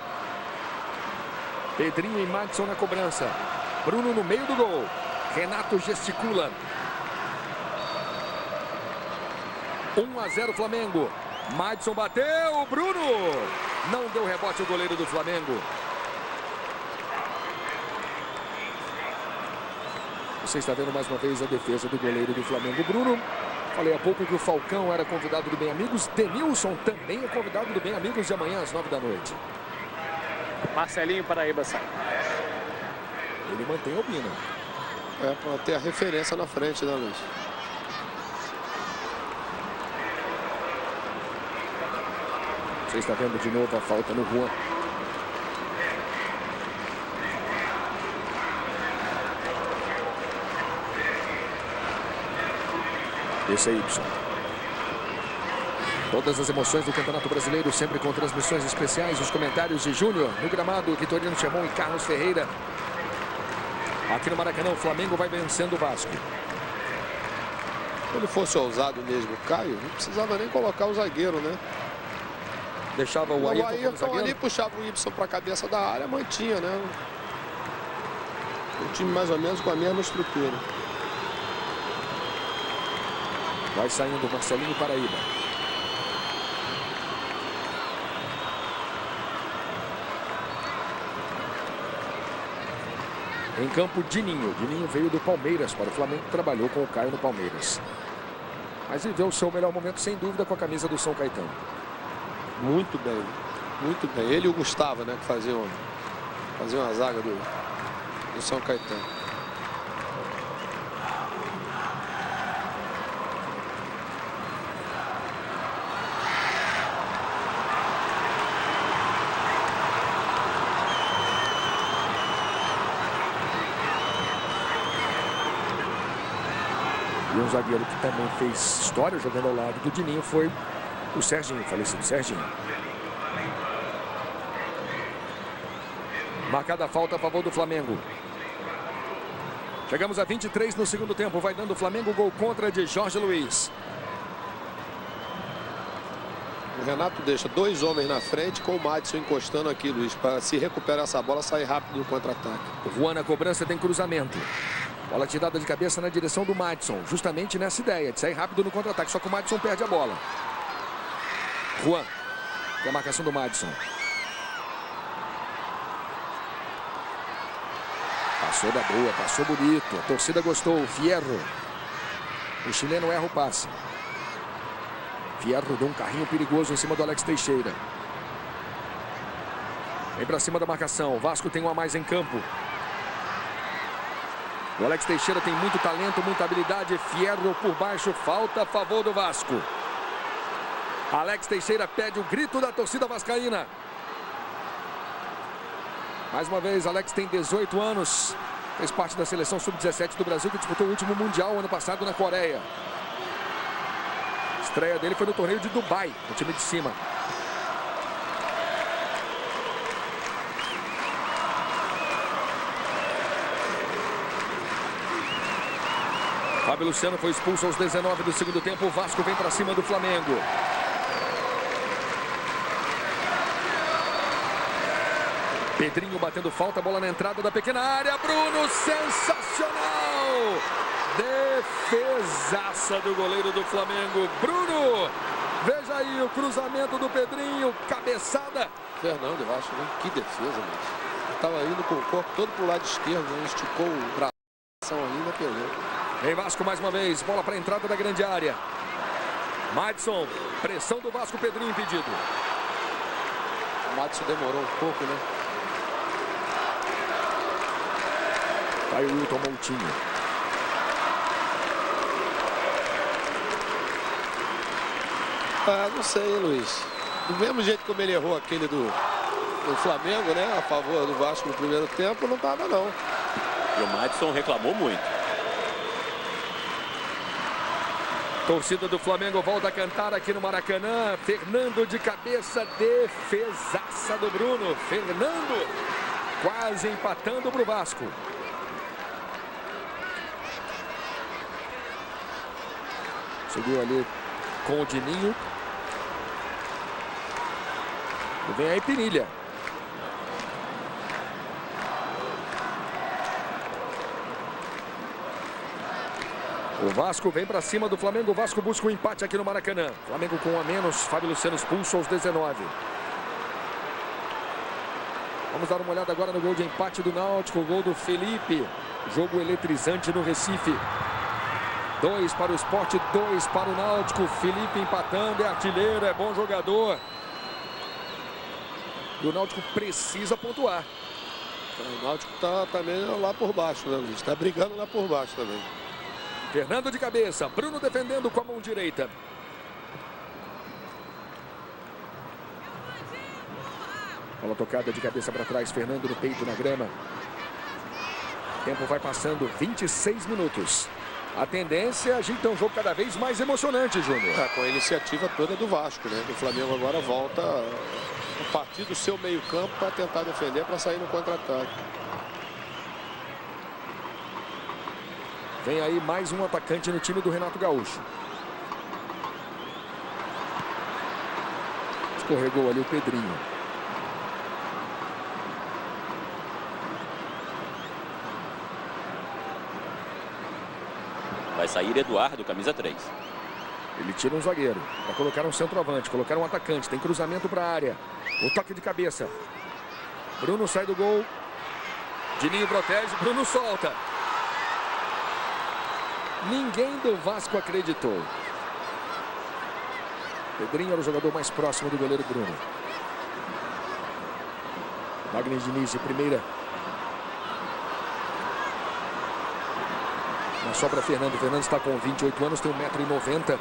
Pedrinho e Madison na cobrança. Bruno no meio do gol. Renato gesticula. 1-0 Flamengo. Madison bateu. Bruno não deu rebote o goleiro do Flamengo. Você está vendo mais uma vez a defesa do goleiro do Flamengo. Bruno, falei há pouco que o Falcão era convidado do Bem Amigos. Denilson também é convidado do Bem Amigos de amanhã às 9 da noite. Marcelinho Paraíba sai. Ele mantém o Obina. É, para ter a referência na frente, né, Luiz? Você está vendo de novo a falta no Juan. Esse é Y. Todas as emoções do Campeonato Brasileiro, sempre com transmissões especiais, os comentários de Júnior no gramado, Vitorino Chemon e Carlos Ferreira. Aqui no Maracanã, o Flamengo vai vencendo o Vasco. Se ele fosse ousado mesmo, Caio, não precisava nem colocar o zagueiro, né? Deixava o Ayrton ali, puxava o Y para a cabeça da área, mantinha, né? O time mais ou menos com a mesma estrutura. Vai saindo o Marcelinho Paraíba. Em campo, Dininho. Dininho veio do Palmeiras para o Flamengo, trabalhou com o Caio no Palmeiras. Mas viveu o seu melhor momento, sem dúvida, com a camisa do São Caetano. Muito bem, muito bem. Ele e o Gustavo, né, que faziam a zaga do São Caetano. E um zagueiro que também fez história jogando ao lado do Dininho foi o Serginho, falecido Serginho. Marcada a falta a favor do Flamengo. Chegamos a 23 no segundo tempo. Vai dando o Flamengo gol contra de Jorge Luiz. O Renato deixa dois homens na frente com o Madison encostando aqui, Luiz, para se recuperar essa bola, sair rápido do contra-ataque. O Juan na cobrança tem cruzamento. Bola tirada de cabeça na direção do Madison, justamente nessa ideia de sair rápido no contra-ataque, só que o Madison perde a bola. Juan, tem a marcação do Madison. Passou da boa, passou bonito, a torcida gostou. O Fierro, o chileno erra o passe. Fierro deu um carrinho perigoso em cima do Alex Teixeira. Vem pra cima da marcação, o Vasco tem um a mais em campo. O Alex Teixeira tem muito talento, muita habilidade. Fierro por baixo, falta a favor do Vasco. Alex Teixeira pede o grito da torcida vascaína. Mais uma vez, Alex tem 18 anos. Fez parte da seleção sub-17 do Brasil, que disputou o último Mundial ano passado na Coreia. A estreia dele foi no torneio de Dubai, no time de cima. Fábio Luciano foi expulso aos 19 do segundo tempo. O Vasco vem para cima do Flamengo. Pedrinho batendo falta, bola na entrada da pequena área. Bruno, sensacional! Defesaça do goleiro do Flamengo. Bruno, veja aí o cruzamento do Pedrinho, cabeçada. Fernando, eu acho, né? Que defesa, mas estava indo com o corpo todo pro lado esquerdo, né? Esticou o braço ainda, perdeu. Vem Vasco mais uma vez, bola para a entrada da grande área. Madison, pressão do Vasco, Pedrinho impedido. O Madison demorou um pouco, né? Aí o Wilton Moutinho. Ah, não sei, hein, Luiz. Do mesmo jeito como ele errou aquele do Flamengo, né? A favor do Vasco no primeiro tempo, não estava não. E o Madison reclamou muito. Torcida do Flamengo volta a cantar aqui no Maracanã. Fernando de cabeça, defesaça do Bruno. Fernando quase empatando para o Vasco. Subiu ali com o Dininho. E vem aí Pinilha. O Vasco vem para cima do Flamengo. O Vasco busca o empate aqui no Maracanã. Flamengo com um a menos. Fábio Luciano expulso aos 19. Vamos dar uma olhada agora no gol de empate do Náutico. O gol do Felipe. Jogo eletrizante no Recife. 2 para o Sport, 2 para o Náutico. Felipe empatando, é artilheiro, é bom jogador. E o Náutico precisa pontuar. O Náutico está também lá por baixo, né, Luiz? Está brigando lá por baixo também. Fernando de cabeça, Bruno defendendo com a mão direita. Bola tocada de cabeça para trás, Fernando no peito, na grama. O tempo vai passando, 26 minutos. A tendência é a gente ter um jogo cada vez mais emocionante, Júnior. Com a iniciativa toda do Vasco, né? O Flamengo agora volta a partir do seu meio campo para tentar defender, para sair no contra-ataque. Vem aí mais um atacante no time do Renato Gaúcho. Escorregou ali o Pedrinho. Vai sair Eduardo, camisa 3. Ele tira um zagueiro para colocar um centroavante, colocar um atacante. Tem cruzamento para a área. O toque de cabeça. Bruno sai do gol. Dininho protege, Bruno solta. Ninguém do Vasco acreditou. Pedrinho era o jogador mais próximo do goleiro Bruno. Wagner Diniz de primeira. Na sobra Fernando. Fernando está com 28 anos, tem 1,90 m.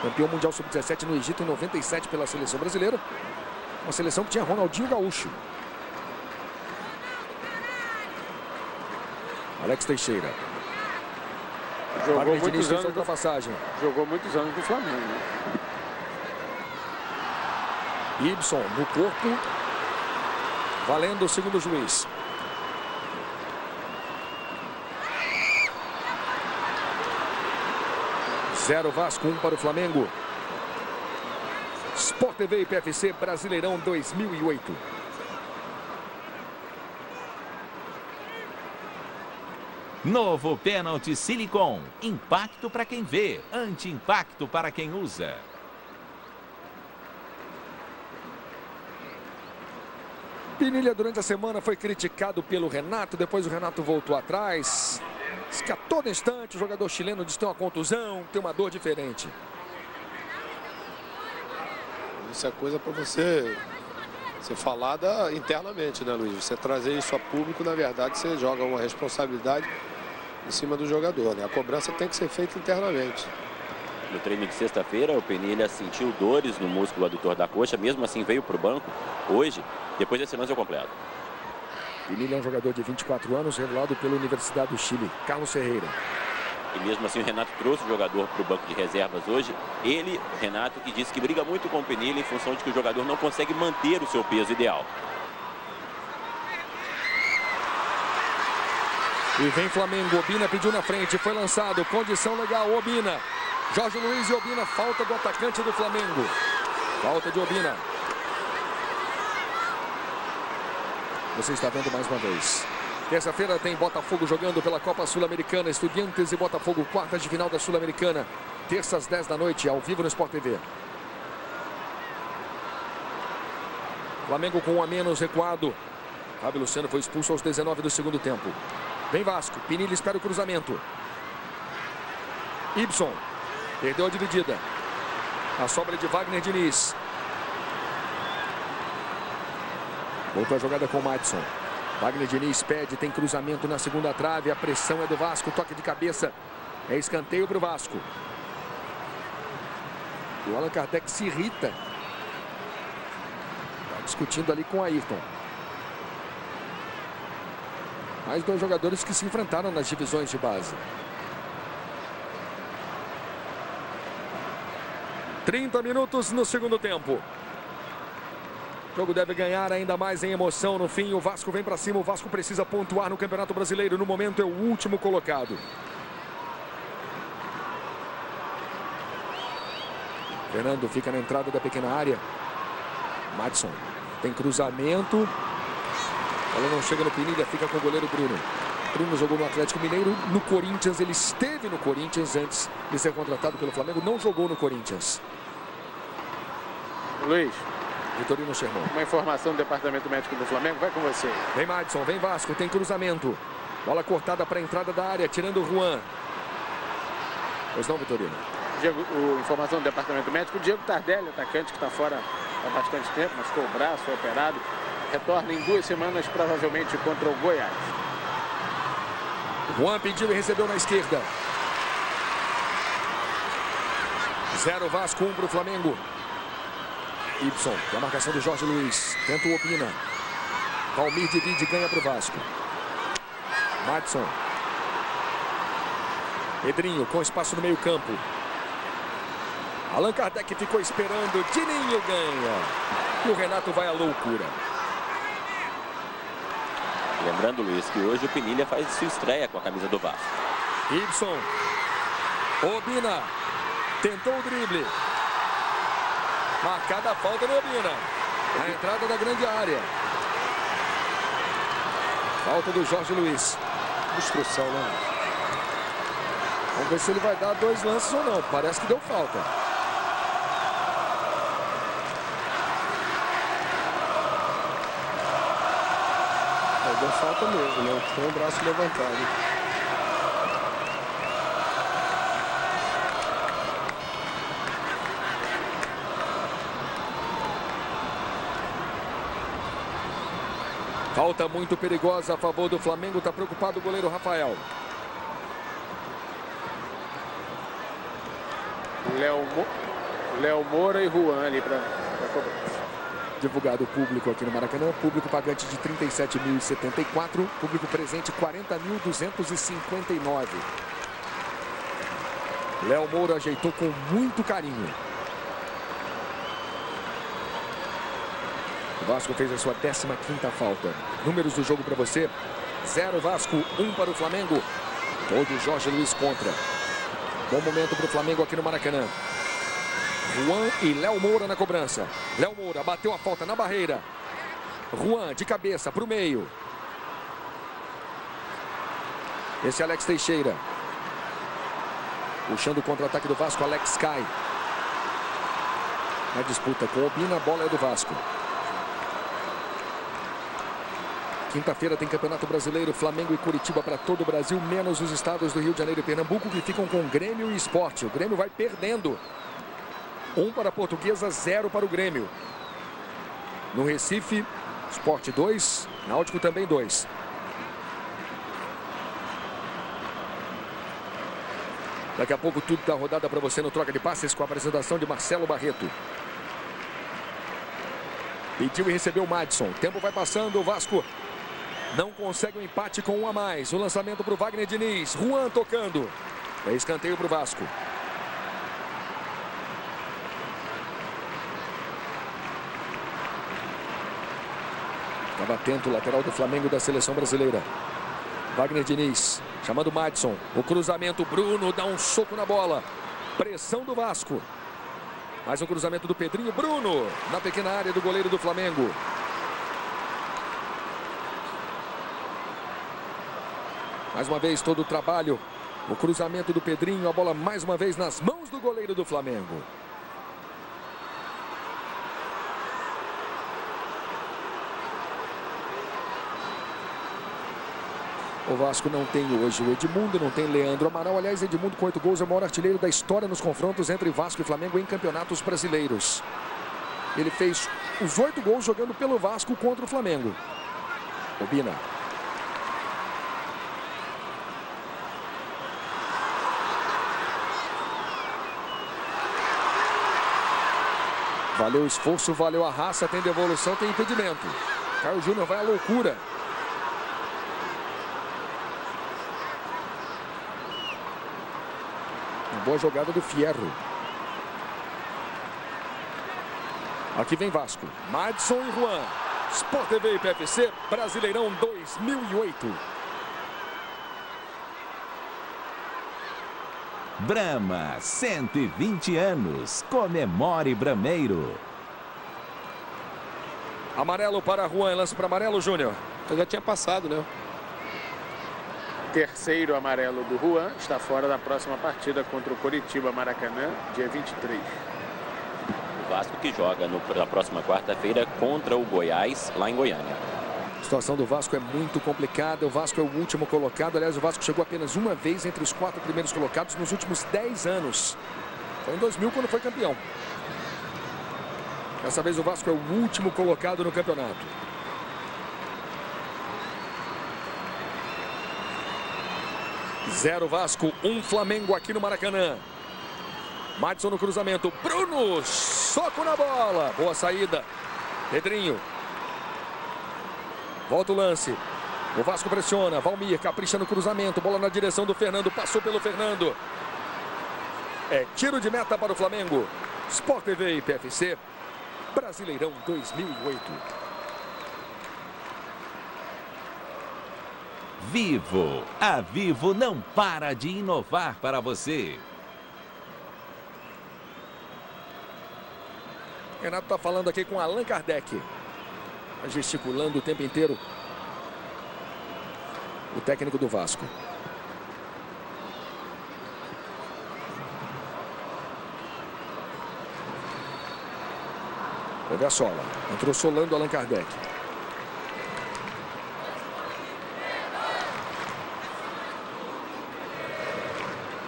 Campeão mundial sub-17 no Egito em 97 pela seleção brasileira. Uma seleção que tinha Ronaldinho Gaúcho. Alex Teixeira. Jogou muitos anos no Flamengo. Né? Ibson no corpo. Valendo o segundo juiz. Zero Vasco, 1 para o Flamengo. Sport TV e PFC Brasileirão 2008. Novo pênalti Silicon. Impacto para quem vê, anti-impacto para quem usa. Pinilha durante a semana foi criticado pelo Renato. Depois o Renato voltou atrás. Diz que a todo instante o jogador chileno diz que tem uma contusão, tem uma dor diferente. Isso é coisa para você ser falada internamente, né, Luiz? Você trazer isso a público, na verdade, você joga uma responsabilidade em cima do jogador, né? A cobrança tem que ser feita internamente. No treino de sexta-feira, o Pinilha sentiu dores no músculo adutor da coxa, mesmo assim veio para o banco hoje, depois desse lance completo. Pinilha é um jogador de 24 anos, revelado pela Universidade do Chile, Carlos Ferreira. E mesmo assim o Renato trouxe o jogador para o banco de reservas hoje. Ele, Renato, que disse que briga muito com o Pinilha em função de que o jogador não consegue manter o seu peso ideal. E vem Flamengo, Obina pediu na frente, foi lançado, condição legal, Obina. Jorge Luiz e Obina, falta do atacante do Flamengo. Falta de Obina. Você está vendo mais uma vez. Terça-feira tem Botafogo jogando pela Copa Sul-Americana. Estudiantes e Botafogo, quartas de final da Sul-Americana. Terça às 10 da noite, ao vivo no Sport TV. Flamengo com 1 a menos, recuado. Fábio Luciano foi expulso aos 19 do segundo tempo. Vem Vasco, Pinilha espera o cruzamento. Ibson, perdeu a dividida. A sobra de Wagner Diniz. Voltou a jogada com o Madison. Wagner Diniz pede, tem cruzamento na segunda trave. A pressão é do Vasco, toque de cabeça. É escanteio para o Vasco. O Allan Kardec se irrita. Está discutindo ali com o Ayrton. Mais 2 jogadores que se enfrentaram nas divisões de base. 30 minutos no segundo tempo. O jogo deve ganhar ainda mais em emoção no fim. O Vasco vem para cima. O Vasco precisa pontuar no Campeonato Brasileiro. No momento é o último colocado. Fernando fica na entrada da pequena área. Madison tem cruzamento. Ela não chega no Pinilha, fica com o goleiro Bruno. Bruno jogou no Atlético Mineiro, no Corinthians. Ele esteve no Corinthians antes de ser contratado pelo Flamengo. Não jogou no Corinthians. Luiz. Vitorino Sherman. Uma informação do Departamento Médico do Flamengo. Vai com você. Vem Madison, vem Vasco. Tem cruzamento. Bola cortada para a entrada da área, tirando o Juan. Pois não, Vitorino? Diego, informação do Departamento Médico. O Diego Tardelli, atacante que está fora há bastante tempo, machucou o braço, foi operado. Retorna em 2 semanas, provavelmente contra o Goiás. Juan pediu e recebeu na esquerda. 0 Vasco, 1 para o Flamengo. Ibson, a marcação do Jorge Luiz. Tenta o Obina. Valmir divide e ganha para o Vasco. Madison. Pedrinho com espaço no meio campo. Allan Kardec ficou esperando. Dininho ganha. E o Renato vai à loucura. Lembrando, Luiz, que hoje o Pinilha faz sua estreia com a camisa do Vasco. Ibson. Obina. Tentou o drible. Marcada a falta no Obina. Na entrada da grande área. Falta do Jorge Luiz. Destruição, né? Vamos ver se ele vai dar 2 lances ou não. Parece que deu falta. Deu falta mesmo, né? Com o braço levantado. Falta muito perigosa a favor do Flamengo. Está preocupado o goleiro Rafael. Léo Moura e Juan ali para cobrança. Divulgado o público aqui no Maracanã. Público pagante de 37.074. Público presente 40.259. Léo Moura ajeitou com muito carinho. O Vasco fez a sua 15ª falta. Números do jogo para você. 0 Vasco, 1 para o Flamengo. Todo Jorge Luiz contra. Bom momento para o Flamengo aqui no Maracanã. Juan e Léo Moura na cobrança. Léo Moura bateu a falta na barreira. Juan de cabeça para o meio. Esse é Alex Teixeira. Puxando o contra-ataque do Vasco, Alex cai. Na disputa com o Obina, a bola é do Vasco. Quinta-feira tem Campeonato Brasileiro, Flamengo e Curitiba para todo o Brasil, menos os estados do Rio de Janeiro e Pernambuco, que ficam com Grêmio e Sport. O Grêmio vai perdendo. 1 para a Portuguesa, 0 para o Grêmio. No Recife, Sport 2, Náutico também 2. Daqui a pouco tudo da rodada para você no Troca de Passes com a apresentação de Marcelo Barreto. Pediu e recebeu o Madison. O tempo vai passando, o Vasco não consegue um empate com 1 a mais. O lançamento para o Wagner Diniz. Juan tocando. É escanteio para o Vasco. Estava atento o lateral do Flamengo da seleção brasileira. Wagner Diniz chamando o Madison. O cruzamento, Bruno dá um soco na bola. Pressão do Vasco. Mais um cruzamento do Pedrinho. Bruno na pequena área do goleiro do Flamengo. Mais uma vez todo o trabalho. O cruzamento do Pedrinho. A bola mais uma vez nas mãos do goleiro do Flamengo. O Vasco não tem hoje o Edmundo, não tem Leandro Amaral. Aliás, Edmundo com 8 gols é o maior artilheiro da história nos confrontos entre Vasco e Flamengo em campeonatos brasileiros. Ele fez os 8 gols jogando pelo Vasco contra o Flamengo. Obina. Valeu o esforço, valeu a raça, tem devolução, tem impedimento. Caio Júnior vai à loucura. Boa jogada do Fierro. Aqui vem Vasco. Madison e Juan. Sport TV e PFC, Brasileirão 2008. Brahma, 120 anos. Comemore Brameiro. Amarelo para Juan, lance para amarelo, Júnior. Eu já tinha passado, né? Terceiro amarelo do Juan, está fora da próxima partida contra o Coritiba Maracanã, dia 23. O Vasco que joga na próxima quarta-feira contra o Goiás, lá em Goiânia. A situação do Vasco é muito complicada. O Vasco é o último colocado. Aliás, o Vasco chegou apenas uma vez entre os 4 primeiros colocados nos últimos 10 anos. Foi em 2000 quando foi campeão. Dessa vez o Vasco é o último colocado no campeonato. Zero Vasco, 1 Flamengo aqui no Maracanã. Madison no cruzamento. Bruno, soco na bola. Boa saída. Pedrinho. Volta o lance. O Vasco pressiona. Valmir capricha no cruzamento. Bola na direção do Fernando. Passou pelo Fernando. É tiro de meta para o Flamengo. Sport TV e PFC. Brasileirão 2008. Vivo. A Vivo não para de inovar para você. Renato está falando aqui com Allan Kardec. Tá gesticulando o tempo inteiro. O técnico do Vasco. Olha a sola. Entrou solando Allan Kardec.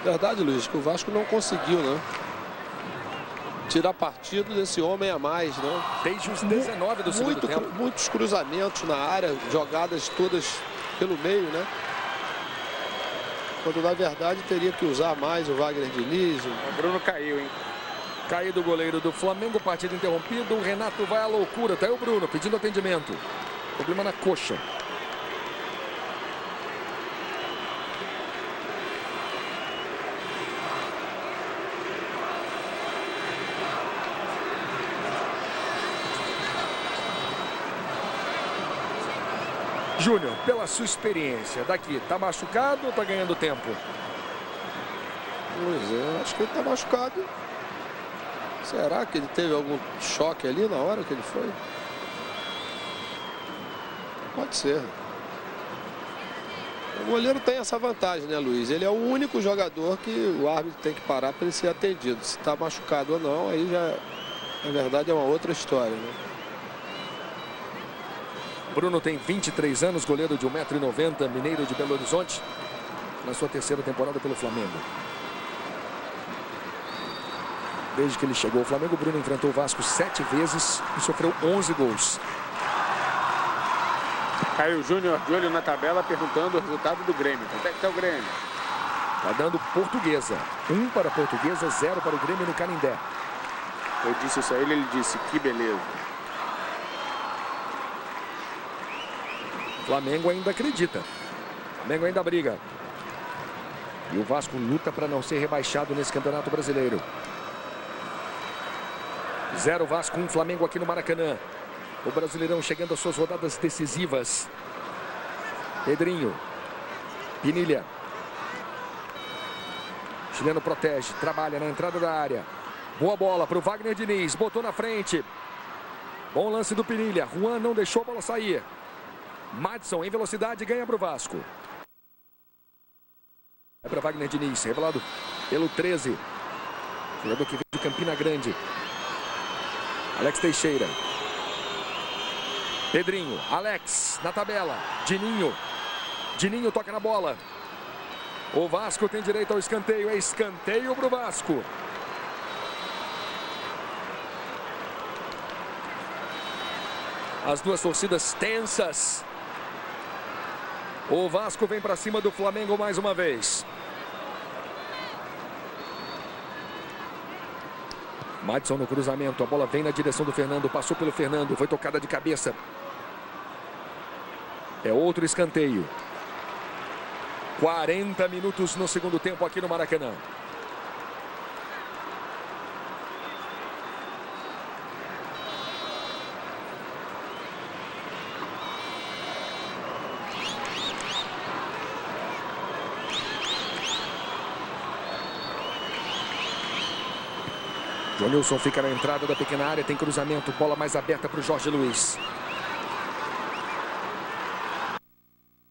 Verdade, Luiz, que o Vasco não conseguiu, né? Tirar partido desse homem a mais, né? Desde os 19 do segundo tempo. Muitos cruzamentos na área, jogadas todas pelo meio, né? Quando na verdade teria que usar mais o Wagner Diniz. O Bruno caiu, hein? Caído o goleiro do Flamengo, partida interrompida. O Renato vai à loucura. Tá aí o Bruno pedindo atendimento. Problema na coxa. Júnior, pela sua experiência, daqui, tá machucado ou tá ganhando tempo? Pois é, acho que ele tá machucado. Será que ele teve algum choque ali na hora que ele foi? Pode ser. O goleiro tem essa vantagem, né, Luiz? Ele é o único jogador que o árbitro tem que parar para ele ser atendido. Se está machucado ou não, aí já, na verdade, é uma outra história, né? Bruno tem 23 anos, goleiro de 1,90 m, mineiro de Belo Horizonte, na sua terceira temporada pelo Flamengo. Desde que ele chegou ao Flamengo, o Bruno enfrentou o Vasco 7 vezes e sofreu 11 gols. Caio Júnior de olho na tabela perguntando o resultado do Grêmio. Quanto é que está o Grêmio? Está dando Portuguesa. 1 para a Portuguesa, 0 para o Grêmio no Canindé. Eu disse isso a ele, ele disse que beleza. Flamengo ainda acredita. Flamengo ainda briga. E o Vasco luta para não ser rebaixado nesse Campeonato Brasileiro. 0 Vasco, 1 Flamengo aqui no Maracanã. O Brasileirão chegando às suas rodadas decisivas. Pedrinho. Pinilha. O chileno protege, trabalha na entrada da área. Boa bola para o Wagner Diniz. Botou na frente. Bom lance do Pinilha. Juan não deixou a bola sair. Madison em velocidade ganha para o Vasco. É para Wagner Diniz, revelado pelo 13. Jogador que veio de Campina Grande. Alex Teixeira. Pedrinho, Alex na tabela. Dininho. Dininho toca na bola. O Vasco tem direito ao escanteio. É escanteio para o Vasco. As duas torcidas tensas. O Vasco vem para cima do Flamengo mais uma vez. Madison no cruzamento. A bola vem na direção do Fernando. Passou pelo Fernando. Foi tocada de cabeça. É outro escanteio. 40 minutos no segundo tempo aqui no Maracanã. Jonilson fica na entrada da pequena área, tem cruzamento, bola mais aberta para o Jorge Luiz.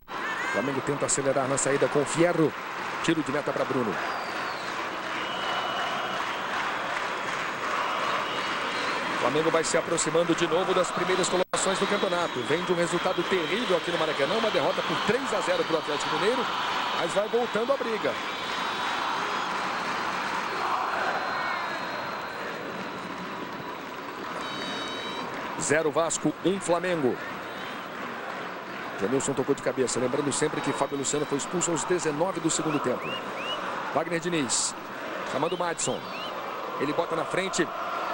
O Flamengo tenta acelerar na saída com o Fierro. Tiro de meta para Bruno. O Flamengo vai se aproximando de novo das primeiras colocações do campeonato. Vem de um resultado terrível aqui no Maracanã, uma derrota por 3-0 para o Atlético Mineiro, mas vai voltando a briga. Zero Vasco, 1 Flamengo. Janilson tocou de cabeça, lembrando sempre que Fábio Luciano foi expulso aos 19 do segundo tempo. Wagner Diniz, chamando o Madison. Ele bota na frente,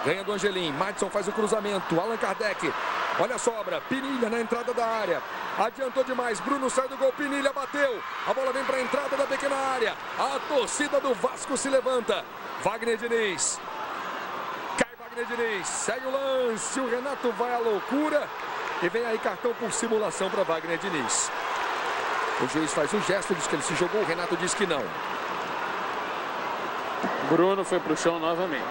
ganha do Angelim. Madison faz o cruzamento, Allan Kardec. Olha a sobra, Pinilha na entrada da área. Adiantou demais, Bruno sai do gol, Pinilha bateu. A bola vem para a entrada da pequena área. A torcida do Vasco se levanta. Wagner Diniz. Diniz, segue o lance, o Renato vai à loucura e vem aí cartão por simulação para Wagner Diniz. O juiz faz um gesto, diz que ele se jogou, o Renato diz que não. Bruno foi para o chão novamente.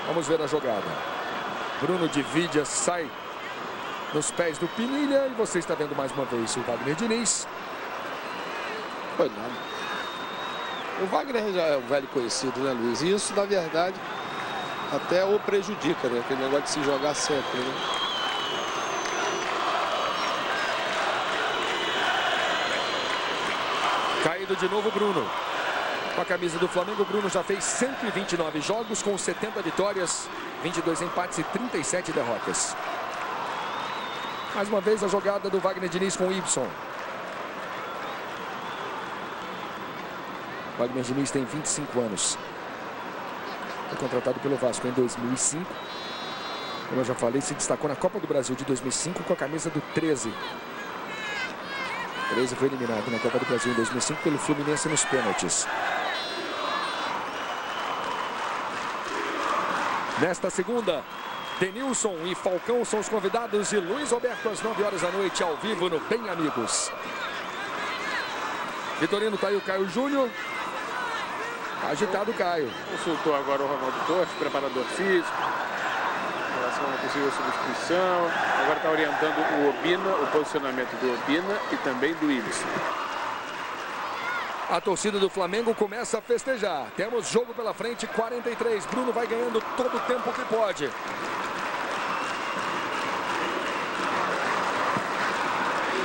Vamos ver a jogada. Bruno divide, sai nos pés do Pinilha e você está vendo mais uma vez o Wagner Diniz. Foi nada. O Wagner já é um velho conhecido, né, Luiz? E isso, na verdade, até o prejudica, né? Aquele negócio de se jogar sempre, né? Caído de novo Bruno. Com a camisa do Flamengo, o Bruno já fez 129 jogos com 70 vitórias, 22 empates e 37 derrotas. Mais uma vez a jogada do Wagner Diniz com o Ibson. Wagner Diniz tem 25 anos. Foi contratado pelo Vasco em 2005. Como eu já falei, se destacou na Copa do Brasil de 2005 com a camisa do 13. 13 foi eliminado na Copa do Brasil em 2005 pelo Fluminense nos pênaltis. Nesta segunda, Denilson e Falcão são os convidados e Luiz Roberto às 9 horas da noite ao vivo no Bem Amigos. Vitorino tá aí o Caio Júnior. Agitado o Caio. Consultou agora o Ronaldo Torres, preparador físico, em relação a uma possível substituição. Agora está orientando o Obina, o posicionamento do Obina e também do Ibson. A torcida do Flamengo começa a festejar. Temos jogo pela frente, 43. Bruno vai ganhando todo o tempo que pode.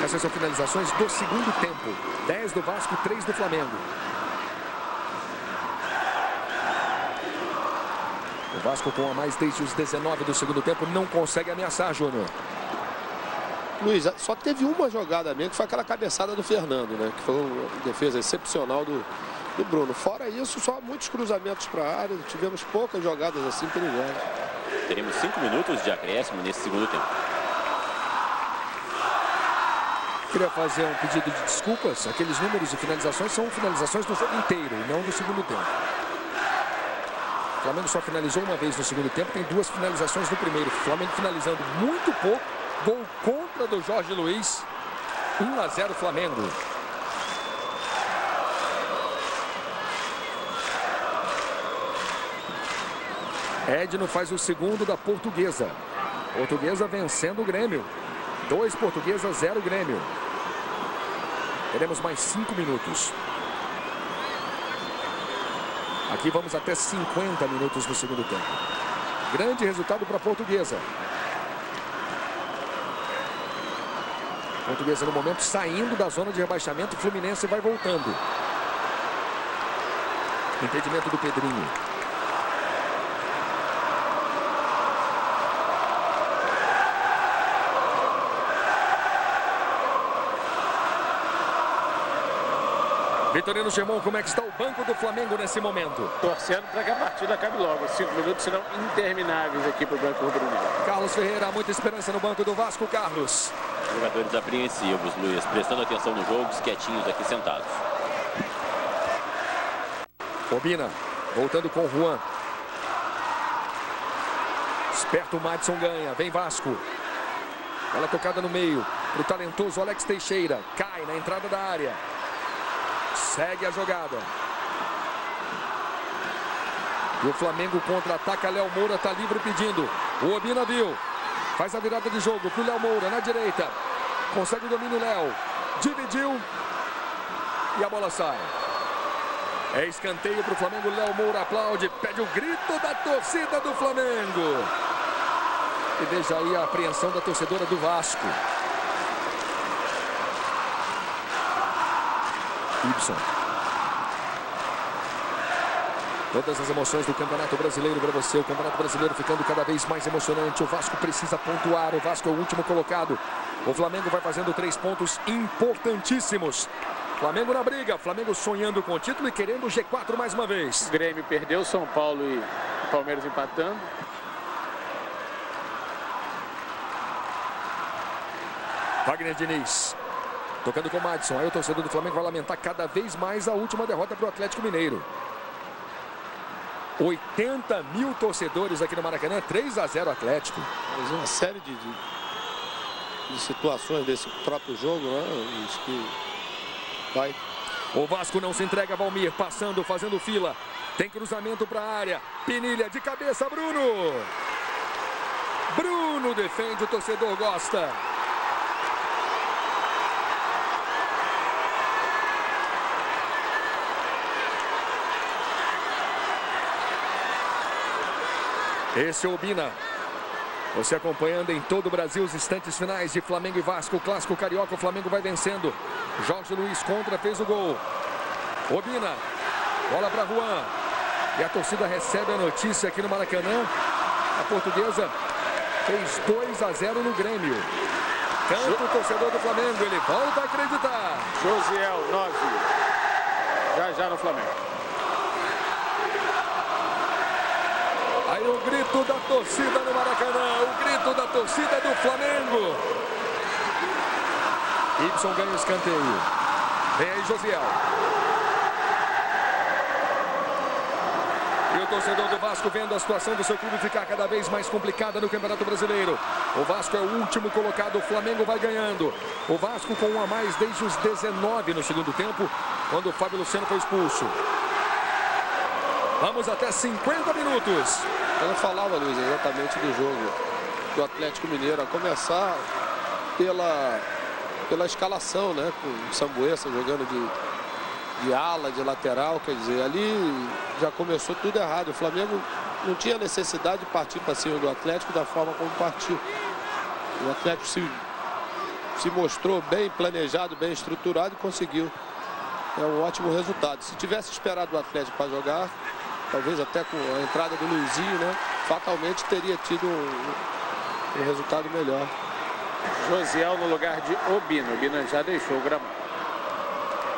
Essas são finalizações do segundo tempo. 10 do Vasco, 3 do Flamengo. O Vasco com a mais desde os 19 do segundo tempo não consegue ameaçar, Júnior. Luiz, só teve uma jogada mesmo, que foi aquela cabeçada do Fernando, né? Que foi uma defesa excepcional do Bruno. Fora isso, só muitos cruzamentos para a área. Tivemos poucas jogadas assim perigosas. Teremos 5 minutos de acréscimo nesse segundo tempo. Queria fazer um pedido de desculpas. Aqueles números de finalizações são finalizações do jogo inteiro e não do segundo tempo. O Flamengo só finalizou uma vez no segundo tempo, tem 2 finalizações no primeiro. O Flamengo finalizando muito pouco. Gol contra do Jorge Luiz. 1-0 Flamengo. Edno faz o segundo da Portuguesa. Portuguesa vencendo o Grêmio. 2 Portuguesa, 0 Grêmio. Teremos mais 5 minutos. Aqui vamos até 50 minutos no segundo tempo. Grande resultado para a Portuguesa. Portuguesa no momento saindo da zona de rebaixamento. Fluminense vai voltando. Impedimento do Pedrinho. Vitorino Gemon, como é que está o banco do Flamengo nesse momento? Torcendo para que a partida acabe logo. 5 minutos serão intermináveis aqui para o banco rubro-negro. Carlos Ferreira, muita esperança no banco do Vasco. Carlos. Jogadores apreensivos, Luiz, prestando atenção no jogo, quietinhos aqui sentados. Obina, voltando com o Juan. Esperto, o Madison ganha, vem Vasco. Bola tocada no meio, para o talentoso Alex Teixeira. Cai na entrada da área. Segue a jogada. E o Flamengo contra-ataca. Léo Moura está livre pedindo. O Obina viu. Faz a virada de jogo para o Léo Moura na direita. Consegue o domínio, Léo. Dividiu. E a bola sai. É escanteio para o Flamengo. Léo Moura aplaude. Pede o grito da torcida do Flamengo. E veja aí a apreensão da torcedora do Vasco. Ibson. Todas as emoções do Campeonato Brasileiro para você. O Campeonato Brasileiro ficando cada vez mais emocionante. O Vasco precisa pontuar. O Vasco é o último colocado. O Flamengo vai fazendo 3 pontos importantíssimos. Flamengo na briga. Flamengo sonhando com o título e querendo o G4 mais uma vez. O Grêmio perdeu, São Paulo e Palmeiras empatando. Wagner Diniz. Tocando com o Madison. Aí o torcedor do Flamengo vai lamentar cada vez mais a última derrota para o Atlético Mineiro. 80 mil torcedores aqui no Maracanã, 3-0 Atlético. Mas uma série de situações desse próprio jogo, né? Isso que vai. O Vasco não se entrega, Valmir, passando, fazendo fila. Tem cruzamento para a área. Pinilha de cabeça, Bruno. Bruno defende, o torcedor gosta. Esse é o Obina. Você acompanhando em todo o Brasil os instantes finais de Flamengo e Vasco. Clássico carioca, o Flamengo vai vencendo. Jorge Luiz contra, fez o gol. Obina. Bola para Juan. E a torcida recebe a notícia aqui no Maracanã. A portuguesa fez 2-0 no Grêmio. Canta o torcedor do Flamengo. Ele volta a acreditar. Josiel, 9. Já no Flamengo. Aí o grito da torcida no Maracanã, o grito da torcida do Flamengo. Ibson ganha o escanteio. Vem aí Josiel. E o torcedor do Vasco vendo a situação do seu clube ficar cada vez mais complicada no Campeonato Brasileiro. O Vasco é o último colocado, o Flamengo vai ganhando. O Vasco com 1 a mais desde os 19 no segundo tempo, quando o Fábio Luciano foi expulso. Vamos até 50 minutos. Eu falava, Luiz, exatamente do jogo do Atlético Mineiro, a começar pela escalação, né? Com o Sambuesa jogando de ala, de lateral, quer dizer, ali já começou tudo errado. O Flamengo não tinha necessidade de partir para cima do Atlético da forma como partiu. O Atlético se mostrou bem planejado, bem estruturado e conseguiu um ótimo resultado. Se tivesse esperado o Atlético para jogar, talvez até com a entrada do Luizinho, né? Fatalmente teria tido um resultado melhor. Josiel no lugar de Obina. Obina já deixou o gramado.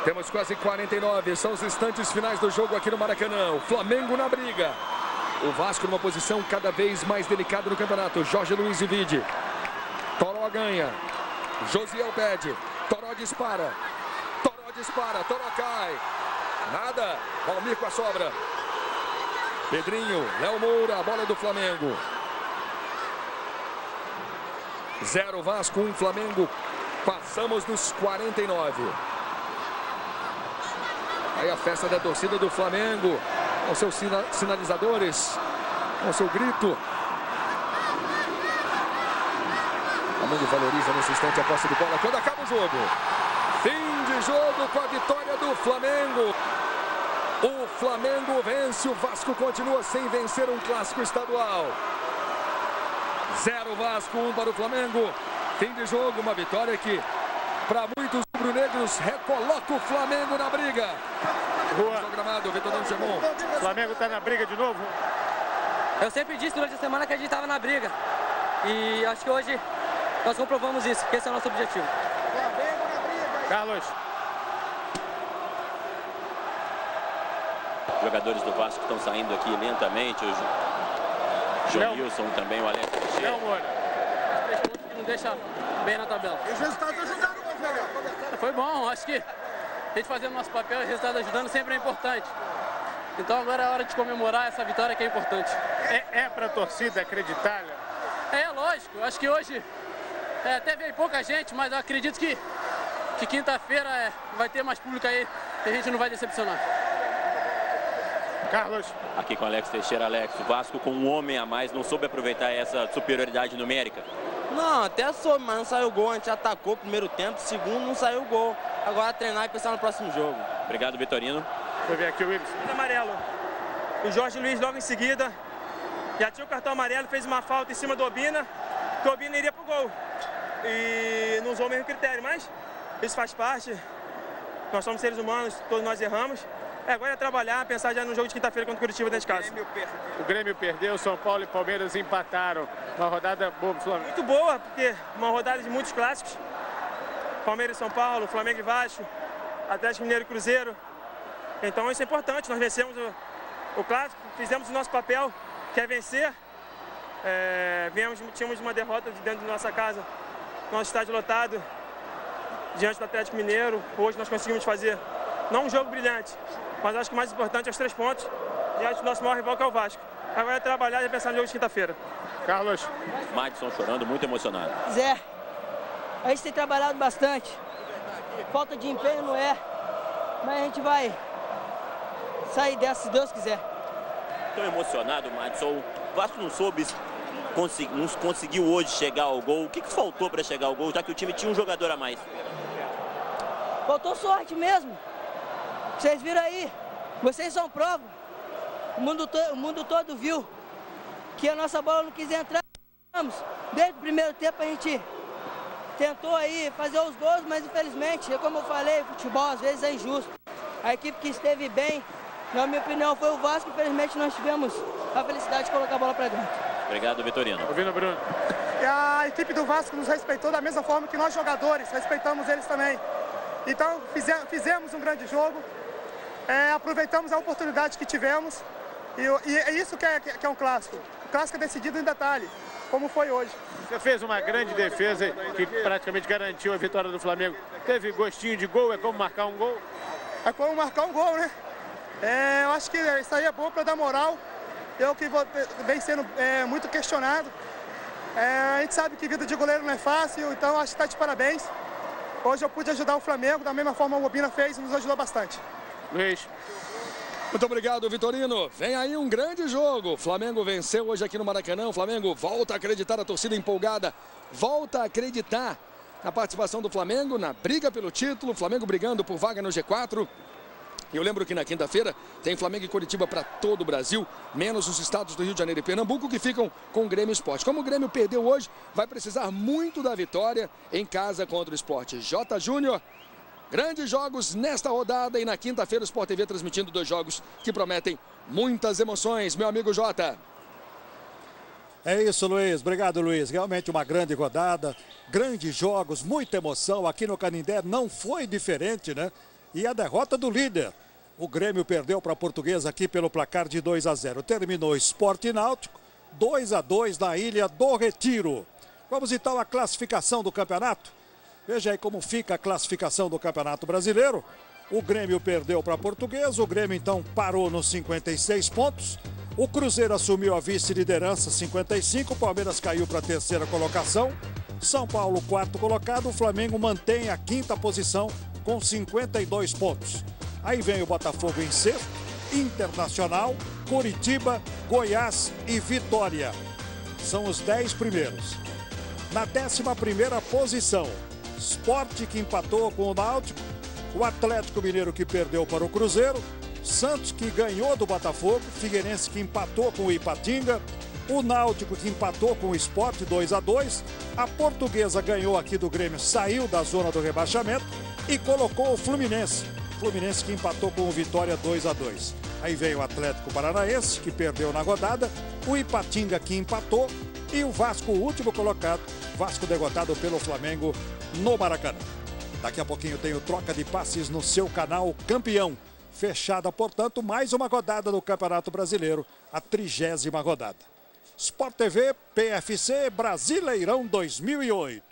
Temos quase 49. São os instantes finais do jogo aqui no Maracanã. O Flamengo na briga. O Vasco numa posição cada vez mais delicada no campeonato. Jorge Luiz divide. Toró ganha. Josiel pede. Toró dispara. Toró dispara. Toró cai. Nada. Valmir com a sobra. Pedrinho, Léo Moura, a bola é do Flamengo. 0 Vasco, 1 Flamengo. Passamos dos 49. Aí a festa da torcida do Flamengo, com seus sinalizadores, com seu grito. O Flamengo valoriza nesse instante a posse de bola quando acaba o jogo. Fim de jogo com a vitória do Flamengo. O Flamengo vence, o Vasco continua sem vencer um clássico estadual. 0 Vasco, 1 para o Flamengo. Fim de jogo, uma vitória que, para muitos rubro-negros, recoloca o Flamengo na briga. Gramado, o Flamengo está na briga de novo? Eu sempre disse durante a semana que a gente estava na briga. E acho que hoje nós comprovamos isso, que esse é o nosso objetivo. Carlos. Os jogadores do Vasco estão saindo aqui lentamente. O Jonilson também, o Alex Teixeira. Os 3 pontos que não deixa bem na tabela. E os resultados ajudaram, meu filho? Foi bom, acho que a gente fazendo nosso papel e o resultado ajudando sempre é importante. Então agora é hora de comemorar essa vitória que é importante. É para a torcida acreditar, né? É lógico, acho que hoje até veio pouca gente, mas eu acredito que quinta-feira vai ter mais público aí e a gente não vai decepcionar. Carlos. Aqui com Alex Teixeira. Alex, o Vasco com um homem a mais não soube aproveitar essa superioridade numérica? Não, até soube, mas não saiu gol. A gente atacou o primeiro tempo, segundo não saiu gol. Agora treinar e pensar no próximo jogo. Obrigado, Vitorino. Vou ver aqui o Wilson. Amarelo. O Jorge Luiz logo em seguida já tinha o cartão amarelo, fez uma falta em cima do Obina, que o Obina iria pro gol. E não usou o mesmo critério, mas isso faz parte. Nós somos seres humanos, todos nós erramos. Agora é trabalhar, pensar já no jogo de quinta-feira contra o Curitiba dentro de casa. O Grêmio perdeu, São Paulo e Palmeiras empataram. Uma rodada boa pro Flamengo. Muito boa, porque uma rodada de muitos clássicos. Palmeiras e São Paulo, Flamengo e Vasco, Atlético Mineiro e Cruzeiro. Então isso é importante, nós vencemos o clássico, fizemos o nosso papel, que é vencer. Tínhamos uma derrota dentro da nossa casa, nosso estádio lotado, diante do Atlético Mineiro. Hoje nós conseguimos fazer, não um jogo brilhante, mas acho que o mais importante é os 3 pontos, diante do nosso maior rival, que é o Vasco. Agora é trabalhar e pensar no jogo de quinta-feira. Carlos. Madison chorando, muito emocionado. Zé, a gente tem trabalhado bastante, falta de empenho não é, mas a gente vai sair dessa se Deus quiser. Tão emocionado, Madison. O Vasco não soube, não conseguiu hoje chegar ao gol. O que faltou para chegar ao gol, já que o time tinha um jogador a mais? Faltou sorte mesmo. Vocês viram aí, vocês são prova. O mundo todo viu que a nossa bola não quis entrar. Desde o primeiro tempo a gente tentou aí fazer os gols, mas infelizmente, como eu falei, futebol às vezes é injusto. A equipe que esteve bem, na minha opinião, foi o Vasco. Infelizmente nós tivemos a felicidade de colocar a bola para dentro. Obrigado, Vitorino. Ouvindo, Bruno. E a equipe do Vasco nos respeitou da mesma forma que nós jogadores respeitamos eles também. Então fizemos um grande jogo, aproveitamos a oportunidade que tivemos e é isso que é um clássico. O clássico é decidido em detalhe, como foi hoje. Você fez uma grande defesa que praticamente garantiu a vitória do Flamengo. Teve gostinho de gol, é como marcar um gol? É como marcar um gol, né? Eu acho que isso aí é bom para dar moral. Eu que vem sendo muito questionado. A gente sabe que vida de goleiro não é fácil, então acho que está de parabéns. Hoje eu pude ajudar o Flamengo, da mesma forma o Obina fez e nos ajudou bastante. Luiz. Muito obrigado, Vitorino. Vem aí um grande jogo. O Flamengo venceu hoje aqui no Maracanã. O Flamengo volta a acreditar, a torcida empolgada volta a acreditar na participação do Flamengo, na briga pelo título. O Flamengo brigando por vaga no G4. Eu lembro que na quinta-feira tem Flamengo e Curitiba para todo o Brasil, menos os estados do Rio de Janeiro e Pernambuco, que ficam com o Grêmio Esporte. Como o Grêmio perdeu hoje, vai precisar muito da vitória em casa contra o Sport. J. Júnior, grandes jogos nesta rodada e na quinta-feira o Sport TV transmitindo 2 jogos que prometem muitas emoções, meu amigo Jota. É isso, Luiz. Obrigado, Luiz. Realmente uma grande rodada, grandes jogos, muita emoção. Aqui no Canindé não foi diferente, né? E a derrota do líder. O Grêmio perdeu para a Portuguesa aqui pelo placar de 2-0. Terminou Sport e Náutico, 2-2 na Ilha do Retiro. Vamos então à classificação do campeonato. Veja aí como fica a classificação do Campeonato Brasileiro. O Grêmio perdeu para a Portuguesa, o Grêmio então parou nos 56 pontos. O Cruzeiro assumiu a vice-liderança, 55, o Palmeiras caiu para a 3ª colocação. São Paulo, 4º colocado, o Flamengo mantém a 5ª posição com 52 pontos. Aí vem o Botafogo em 6º, Internacional, Curitiba, Goiás e Vitória. São os 10 primeiros. Na 11ª posição, Sport, que empatou com o Náutico, o Atlético Mineiro, que perdeu para o Cruzeiro, Santos, que ganhou do Botafogo, Figueirense, que empatou com o Ipatinga, o Náutico, que empatou com o Sport 2-2, a Portuguesa ganhou aqui do Grêmio, saiu da zona do rebaixamento e colocou o Fluminense. Fluminense que empatou com o Vitória 2-2. Aí veio o Atlético Paranaense, que perdeu na rodada, o Ipatinga, que empatou, e o Vasco, o último colocado, Vasco derrotado pelo Flamengo no Maracanã. Daqui a pouquinho tem o Troca de Passes no seu canal Campeão. Fechada, portanto, mais uma rodada do Campeonato Brasileiro, a 30ª rodada. Sport TV, PFC, Brasileirão 2008.